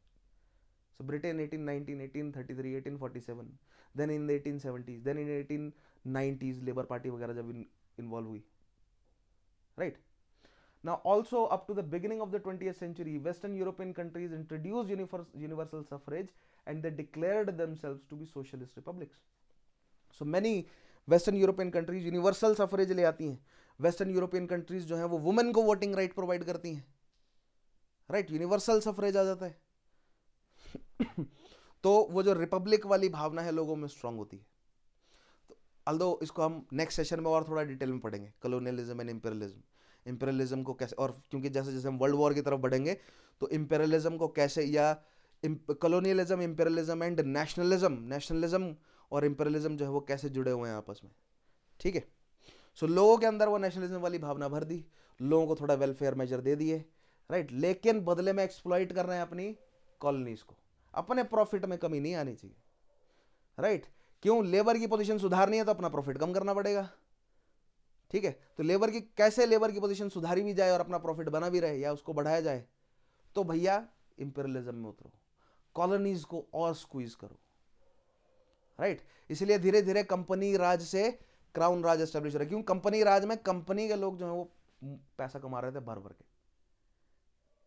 So Britain 1819, 1833, 1847, then in the 1870s, then in 1890s Labour Party वगैरह जब इन्वॉल्व हुई, right? Now also up to the beginning of the 20th century, Western European countries introduced universal suffrage and they declared themselves to be socialist republics. So many Western European countries universal suffrage ले आती हैं. Western European countries जो हैं वो women को voting right provide करती हैं, right, universal suffrage आ जाता है. तो वो जो रिपब्लिक वाली भावना है लोगों में स्ट्रांग होती है. तो अल्दो इसको हम नेक्स्ट सेशन में और थोड़ा डिटेल में पढ़ेंगे, कॉलोनियलिज्म एंड इंपीरियलिज्म. इंपीरियलिज्म को कैसे, और क्योंकि जैसे जैसे हम वर्ल्ड वॉर की तरफ बढ़ेंगे तो इंपीरियलिज्म को कैसे, या कॉलोनियलिज्म, इंपीरियलिज्म एंड नेशनलिज्म और इंपीरियलिज्म जो है वो कैसे जुड़े हुए हैं आपस में, ठीक है. सो लोगों के अंदर वो नेशनलिज्म वाली भावना भर दी, लोगों को थोड़ा वेलफेयर मेजर दे दिए, राइट, लेकिन बदले में एक्सप्लॉइट कर रहे हैं अपनी कॉलोनीज को. अपने प्रॉफिट में कमी नहीं आनी चाहिए, राइट. क्यों? लेबर की पोजीशन सुधारनी है तो अपना प्रॉफिट कम करना पड़ेगा, ठीक है. तो लेबर की पोजीशन सुधारी भी जाए और अपना प्रॉफिट बना भी रहे या उसको बढ़ाया जाए, तो भैया इंपीरियलिज्म में उतरो, कॉलोनीज को और स्क्वीज करो, राइट. इसलिए धीरे धीरे कंपनी राज से क्राउन राज एस्टेब्लिश हो रहा है. क्यों? कंपनी राज में कंपनी के लोग जो है वो पैसा कमा रहे थे भर भर के,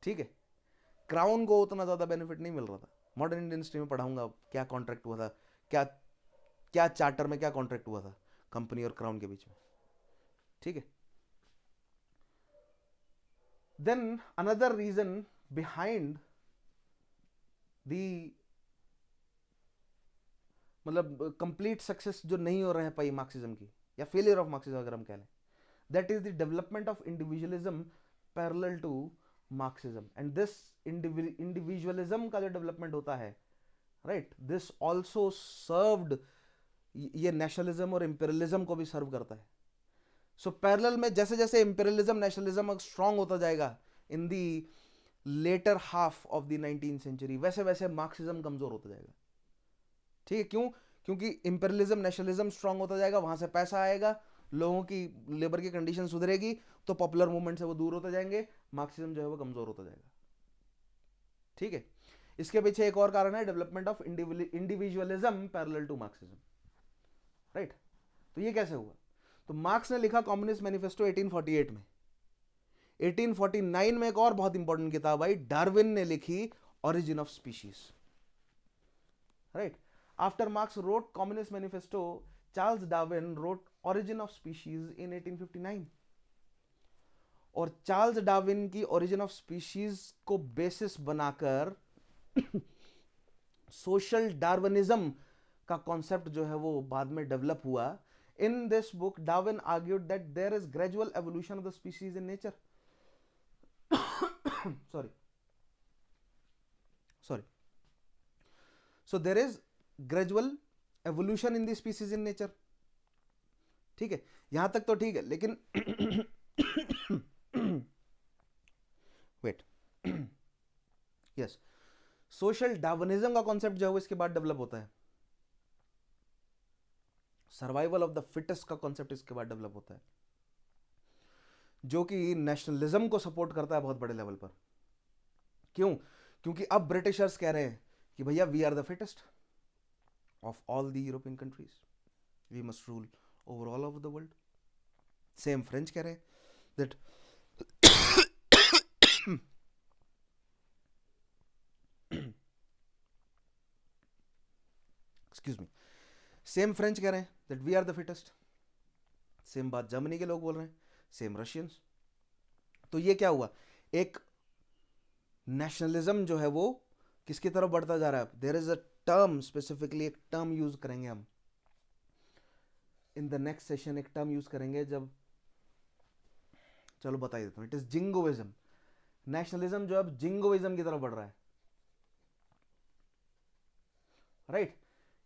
ठीक है। क्राउन को उतना ज़्यादा बेनिफिट नहीं मिल रहा था। मॉडर्न इंडियन हिस्ट्री में पढ़ाऊंगा क्या कॉन्ट्रैक्ट हुआ था, क्या क्या चार्टर में क्या कॉन्ट्रैक्ट हुआ था कंपनी और क्राउन के बीच में, ठीक है। Then another reason behind the मतलब कंप्लीट सक्सेस जो नहीं हो रहा पाई मार्क्सिज्म की, या फेलियर ऑफ मार्क्सिज्म अगर हम कह लें, that is the development of individualism parallel to Marxism. And this individualism का जो डेवलपमेंट होता है, राइट, दिस ऑल्सो सर्व्ड, ये नेशनलिज्म और इंपेरियलिज्म को भी सर्व करता है। सो पैरेलल में जैसे जैसे इंपेरियलिज्म नेशनलिज्म स्ट्रांग होता जाएगा in the latter half of the 19th century, वैसे वैसे मार्क्सिज्म कमजोर होता जाएगा, ठीक है। क्यों? क्योंकि इंपेरियलिज्म नेशनलिज्म स्ट्रांग होता जाएगा, वहां से पैसा आएगा, लोगों की लेबर की कंडीशन सुधरेगी, तो पॉपुलर मूवमेंट से वो दूर होते जाएंगे, मार्क्सिज्म जो है वो कमजोर होता जाएगा, ठीक है। इसके पीछे एक और कारण है, development of individualism parallel to Marxism, right. तो ये कैसे हुआ? तो मार्क्स ने लिखा कम्युनिस्ट मैनिफेस्टो 1848 में। 1849 में एक और बहुत इंपॉर्टेंट किताब आई, डार्विन ने लिखी Origin of Species, right. After Marx wrote Communist Manifesto, Charles Darwin wrote Origin of Species in 1859। और चार्ल्स डार्विन की ओरिजिन ऑफ स्पीशीज को बेसिस बनाकर सोशल डार्विनिज्म का कॉन्सेप्ट जो है वो बाद में डेवलप हुआ। In this book Darwin argued that there is gradual evolution of the species in nature. sorry so there is gradual evolution in the species in nature, ठीक है। यहां तक तो ठीक है, लेकिन वेट, यस, सोशल डार्विनिज्म का कॉन्सेप्ट जो है वो इसके बाद डेवलप होता है। सर्वाइवल ऑफ द फिटेस्ट का कॉन्सेप्ट इसके बाद डेवलप होता है, जो कि नेशनलिज्म को सपोर्ट करता है बहुत बड़े लेवल पर। क्यों? क्योंकि अब ब्रिटिशर्स कह रहे हैं कि भैया we are the fittest of all the European countries, we must rule over all over the world. Same French कह रहे हैं that excuse me, same French कह रहे हैं that we are the fittest. Same बात जर्मनी के लोग बोल रहे हैं, सेम रशियंस। तो ये क्या हुआ, एक नेशनलिज्म जो है वो किसकी तरफ बढ़ता जा रहा है। There is a term, specifically एक टर्म यूज करेंगे हम इन द नेक्स्ट सेशन, एक टर्म यूज करेंगे जब, चलो बता ही देता हूं, इट इज जिंगोइज्म। नेशनलिज्म जो अब जिंगोइज्म की तरफ बढ़ रहा है, राइट।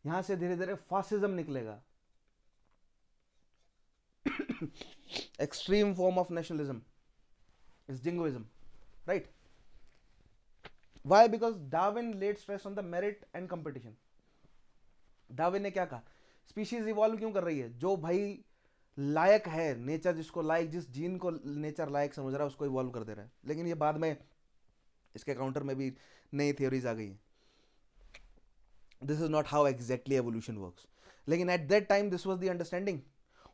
यहां से धीरे धीरे फासिज्म निकलेगा, extreme form of nationalism is jingoism, right. Why? Because Darwin laid stress on the merit and competition. Darwin ने क्या कहा, स्पीशीज इवॉल्व क्यों कर रही है, जो भाई लायक है, नेचर जिसको लायक, जिस जीन को नेचर लायक समझ रहा है उसको इवॉल्व कर दे रहा है। लेकिन ये बाद में इसके काउंटर में भी नई थ्योरीज आ गई हैं। This is not how exactly evolution works, लेकिन at that time this was the understanding,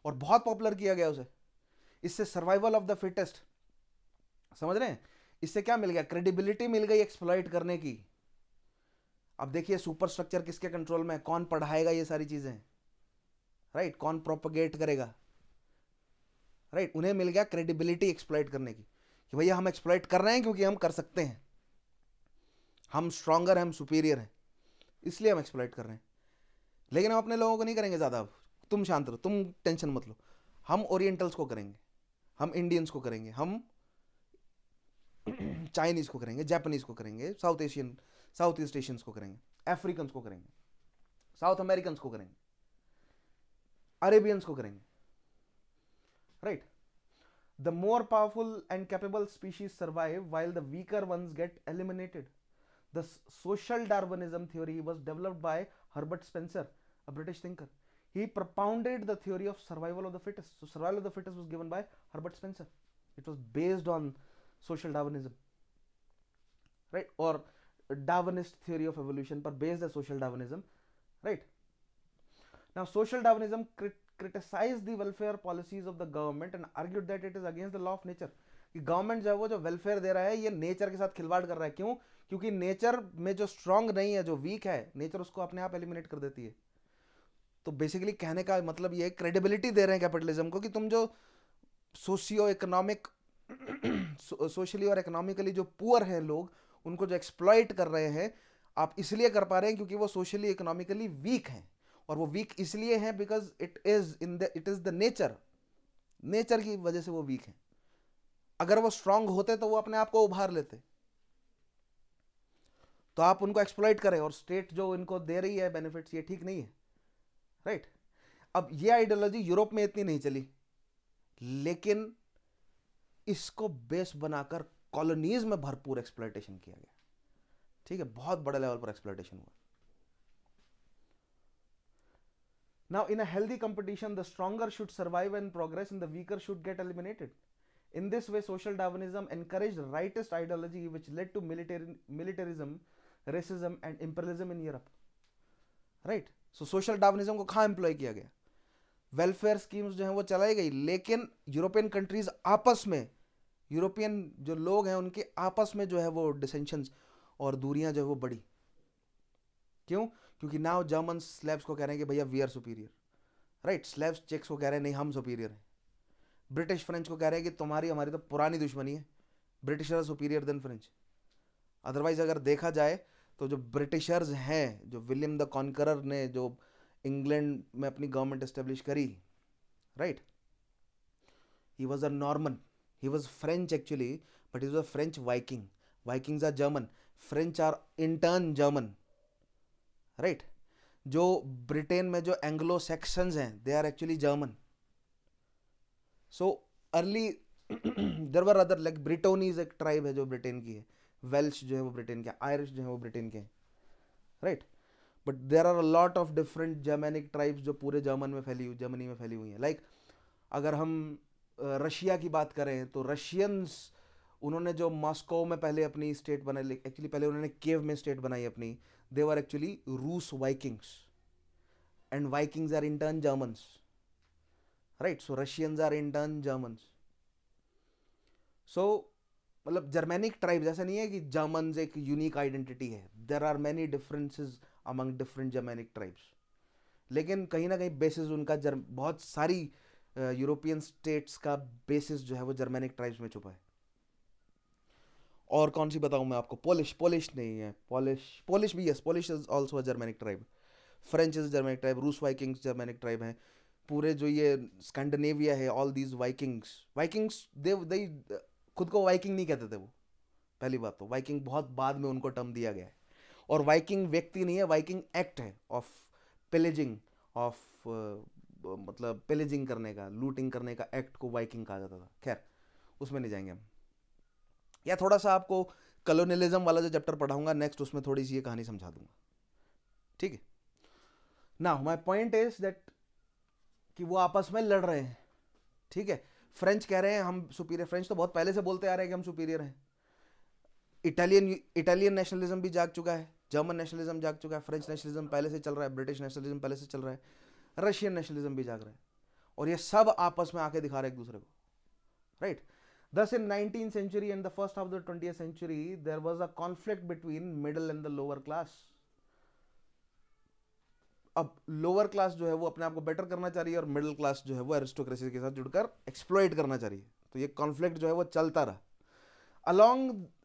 और बहुत पॉपुलर किया गया उसे। इससे सर्वाइवल ऑफ द फिटेस्ट, समझ रहे हैं, इससे क्या मिल गया, क्रेडिबिलिटी मिल गई एक्सप्लॉइट करने की। अब देखिए सुपर स्ट्रक्चर किसके कंट्रोल में है, कौन पढ़ाएगा ये सारी चीजें, राइट, कौन प्रोपगेट करेगा, राइट। उन्हें मिल गया क्रेडिबिलिटी एक्सप्लॉइट करने की, कि भैया हम एक्सप्लॉइट कर रहे हैं क्योंकि हम कर सकते हैं, हम स्ट्रॉन्गर हैं, हम सुपीरियर हैं, इसलिए हम एक्सप्लॉइट कर रहे हैं। लेकिन हम अपने लोगों को नहीं करेंगे ज़्यादा, अब तुम शांत रहो, तुम टेंशन मत लो। हम ओरिएंटल्स को करेंगे, हम इंडियंस को करेंगे, हम चाइनीज को करेंगे, जापानीज को करेंगे, साउथ ईस्ट एशियंस को करेंगे, अफ्रीकन को करेंगे, साउथ अमेरिकन को करेंगे, अरेबियंस को करेंगे, right. The more powerful and capable species survive while the weaker once get eliminated. The social Darwinism theory was developed by Herbert Spencer, a British thinker. He propounded the theory of survival of the fittest. So survival of the fittest was given by Herbert Spencer. It was based on social Darwinism, right, or Darwinist theory of evolution, but based on social Darwinism, right. Now social Darwinism criticized the welfare policies of the government and argued that it is against the law of nature. कि government जो है वो जो welfare दे रहा है ये nature के साथ खिलवाड़ कर रहा है. क्यों? क्योंकि नेचर में जो स्ट्रांग नहीं है, जो वीक है, नेचर उसको अपने आप एलिमिनेट कर देती है. तो बेसिकली कहने का मतलब ये क्रेडिबिलिटी दे रहे हैं कैपिटलिज्म को कि तुम जो सोशियो इकोनॉमिक सोशली और इकोनॉमिकली जो पुअर हैं लोग, उनको जो एक्सप्लॉइट कर रहे हैं, आप इसलिए कर पा रहे हैं क्योंकि वो सोशली इकोनॉमिकली वीक हैं. और वो वीक इसलिए हैं because it is the nature की वजह से वो वीक हैं. अगर वो स्ट्रांग होते तो वो अपने आप को उभार लेते. तो आप उनको एक्सप्लॉइट करें और स्टेट जो इनको दे रही है बेनिफिट्स, ये ठीक नहीं है. राइट. अब ये आइडियोलॉजी यूरोप में इतनी नहीं चली, लेकिन इसको बेस बनाकर कॉलोनीज में भरपूर एक्सप्लॉइटेशन किया गया. ठीक है, बहुत बड़े लेवल पर एक्सप्लॉइटेशन हुआ. Now, in a healthy competition, the stronger should survive and progress, and the weaker should get eliminated. In this way, social Darwinism encouraged rightist ideology, which led to militarism, racism, and imperialism in Europe. Right? So, social Darwinism को कहाँ employ किया गया? Welfare schemes जो हैं वो चलाई गई, लेकिन यूरोपियन कंट्रीज आपस में, यूरोपियन जो लोग हैं उनके आपस में जो है वो डिसेंशंस और दूरियां जो है वो बढ़ी. क्यों? क्योंकि नाउ जर्मन स्लेव्स को कह रहे हैं कि भैया we are superior. Right. Slaves Czechs को कह रहे हैं नहीं हम सुपीरियर हैं. ब्रिटिश फ्रेंच को कह रहे हैं कि तुम्हारी हमारी तो पुरानी दुश्मनी है, British are superior than French. Otherwise अगर देखा जाए तो जो ब्रिटिशर्स हैं, जो विलियम द कॉन्करर ने जो इंग्लैंड में अपनी गवर्नमेंट एस्टेब्लिश करी, right, he was a Norman, he was French actually, but he was a French Viking. Vikings are German, French are in turn German. Right. जो Britain में जो Anglo Saxons हैं, they are actually German. So early there were other, like Britons एक tribe है जो Britain की है, Welsh जो है वो ब्रिटेन के, आयरिश जो है वो ब्रिटेन के हैं. Right. But there are a lot of different Germanic tribes जो पूरे जर्मनी में फैली हुई हैं. लाइक अगर हम रशिया की बात करें तो रशियंस, उन्होंने जो मॉस्को में पहले अपनी स्टेट बनाई, एक्चुअली पहले उन्होंने केव में स्टेट बनाई अपनी. They were actually Rus Vikings, and Vikings are in turn Germans, right? So Russians are in turn Germans. So मतलब जर्मेनिक ट्राइब्स, ऐसा नहीं है कि जर्मन्स एक यूनिक आइडेंटिटी है. There are many differences among different Germanic tribes, लेकिन कहीं ना कहीं बेसिस उनका बहुत सारी यूरोपियन स्टेट्स का बेसिस जो है वो जर्मेनिक ट्राइब्स में छुपा है. और कौन सी बताऊं मैं आपको? पोलिश नहीं है, पोलिश भी, yes, Polish is also a Germanic tribe. French is Germanic tribe, रूस वाइकिंग्स जर्मेनिक ट्राइब हैं. पूरे जो ये स्कैंडिनेविया है, ऑल दीज वाइकिंग्स दे खुद को वाइकिंग नहीं कहते थे वो. पहली बात तो वाइकिंग बहुत बाद में उनको टर्म दिया गया है. और वाइकिंग व्यक्ति नहीं है, वाइकिंग एक्ट है ऑफ पिलेजिंग, ऑफ मतलब पिलेजिंग करने का, लूटिंग करने का एक्ट को वाइकिंग कहा जाता था. खैर उसमें नहीं जाएंगे हम. या थोड़ा सा आपको कॉलोनियलिज्म वाला जो चैप्टर पढ़ाऊंगा नेक्स्ट, उसमें थोड़ी सी ये कहानी समझा दूंगा. ठीक है. Now my point is that कि वो आपस में लड़ रहे हैं. ठीक है. फ्रेंच कह रहे हैं हम सुपीरियर, फ्रेंच तो बहुत पहले से बोलते आ रहे हैं कि हम सुपीरियर हैं. इटालियन नेशनलिज्म भी जाग चुका है, जर्मन नेशनलिज्म जाग चुका है, फ्रेंच नेशनलिज्म पहले से चल रहा है, ब्रिटिश नेशनलिज्म पहले से चल रहा है, रशियन नेशनलिज्म भी जाग रहा है. और ये सब आपस में आके दिखा रहे हैं एक दूसरे को. Right. Thus, in 19th century and the first half of the 20th century, there was a conflict between middle and the lower class. अब लोअर क्लास जो है वो अपने आप को बेटर करना चाह रही है और मिडिल क्लास जो है वो एरिस्टोक्रेसी के साथ जुड़कर एक्सप्लॉइट करना चाह रही है. तो ये कॉन्फ्लिक्ट जो है वो चलता रहा.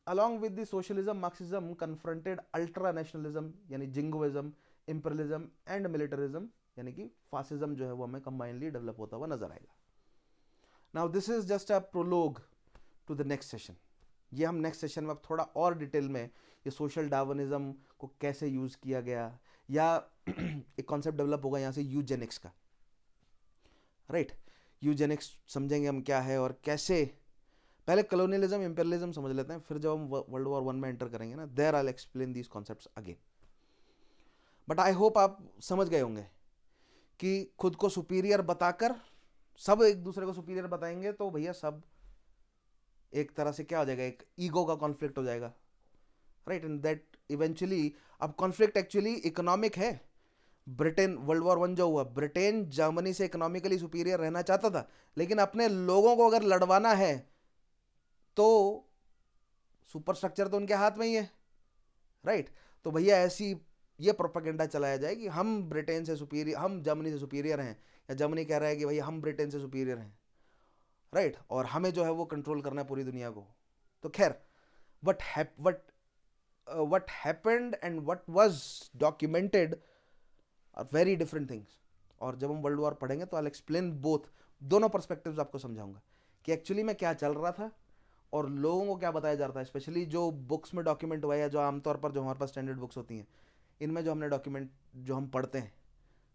Along with the socialism, Marxism confronted ultra nationalism यानी जिंगोइज्म, इंपीरियलिज्म एंड मिलिटरिज्म यानी कि फासिज्म जो है वो हमें कंबाइनली डेवलप होता हुआ नजर आएगा. Now this is just a prologue to the next session. ये हम नेक्स्ट सेशन में अब थोड़ा और डिटेल में ये सोशल डार्विनिज्म को कैसे यूज किया गया, या एक कॉन्सेप्ट डेवलप होगा यहाँ से यूजेनिक्स का. राइट. यूजेनिक्स समझेंगे हम क्या है और कैसे. पहले कॉलोनियलिज्म, इंपीरियलिज्म समझ लेते हैं, फिर जब हम वर्ल्ड वॉर 1 में एंटर करेंगे ना, there I will explain these concepts again. But I hope आप समझ गए होंगे कि खुद को सुपीरियर बताकर सब एक दूसरे को सुपीरियर बताएंगे तो भैया सब एक तरह से क्या हो जाएगा, एक ईगो का कॉन्फ्लिक्ट हो जाएगा. राइट. एंड दैट इवेंचुअली, अब कॉन्फ्लिक्ट एक्चुअली इकोनॉमिक है, ब्रिटेन वर्ल्ड वॉर वन जो हुआ, ब्रिटेन जर्मनी से इकोनॉमिकली सुपीरियर रहना चाहता था, लेकिन अपने लोगों को अगर लड़वाना है तो सुपर स्ट्रक्चर तो उनके हाथ में ही है, राइट। तो भैया ऐसी ये प्रोपेगेंडा चलाया जाए कि हम ब्रिटेन से सुपीरियर, हम जर्मनी से सुपीरियर हैं, या जर्मनी कह रहा है कि भैया हम ब्रिटेन से सुपीरियर हैं, राइट, और हमें जो है वो कंट्रोल करना है पूरी दुनिया को। तो खैर what happened and what was documented are very different things। और जब हम वर्ल्ड वॉर पढ़ेंगे तो आई एक्सप्लेन बोथ, दोनों पर्सपेक्टिव्स आपको समझाऊंगा कि एक्चुअली में क्या चल रहा था और लोगों को क्या बताया जा रहा था, स्पेशली जो बुक्स में डॉक्यूमेंट हुआ है, जो आमतौर पर जो हमारे पास स्टैंडर्ड बुक्स होती हैं, इनमें जो हमने डॉक्यूमेंट जो हम पढ़ते हैं,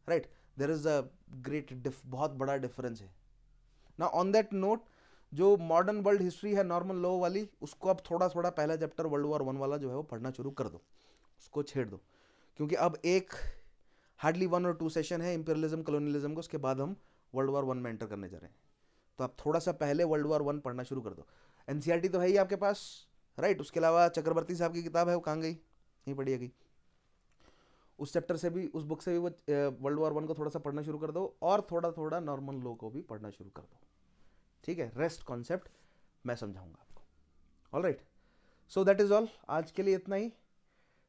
right, there is a great बहुत बड़ा डिफरेंस है ना। ऑन दैट नोट, जो मॉडर्न वर्ल्ड हिस्ट्री है नॉर्मल लॉ वाली, उसको अब थोड़ा थोड़ा पहला चैप्टर वर्ल्ड वॉर वन वाला जो है वो पढ़ना शुरू कर दो, उसको छेड़ दो, क्योंकि अब एक हार्डली 1 और 2 सेशन है इंपीरियलिज्म कॉलोनियलिज्म को, उसके बाद हम वर्ल्ड वॉर वन में एंटर करने जा रहे हैं। तो आप थोड़ा सा पहले वर्ल्ड वॉर वन पढ़ना शुरू कर दो। एनसीईआरटी तो है ही आपके पास, राइट। उसके अलावा चक्रवर्ती साहब की किताब है, वो कहाँ गई, नहीं पढ़ी गई, उस चैप्टर से भी, उस बुक से भी वो वर्ल्ड वॉर वन को थोड़ा सा पढ़ना शुरू कर दो, और थोड़ा थोड़ा नॉर्मल लॉ को भी पढ़ना शुरू कर दो, ठीक है। रेस्ट कॉन्सेप्ट मैं समझाऊंगा आपको, all right. So that is all, आज के लिए इतना ही।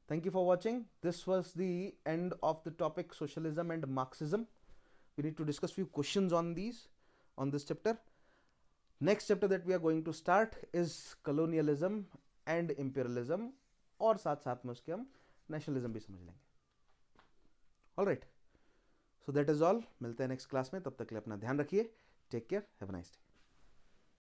Thank you for watching. This was the end of the topic socialism and Marxism. We need to discuss few questions on this chapter. Next chapter that we are going to start is colonialism and imperialism, और साथ साथ में उसके हम nationalism भी समझ लेंगे, all right. So that is all. मिलते हैं next class में, तब तक के लिए अपना ध्यान रखिए, take care, have a nice day.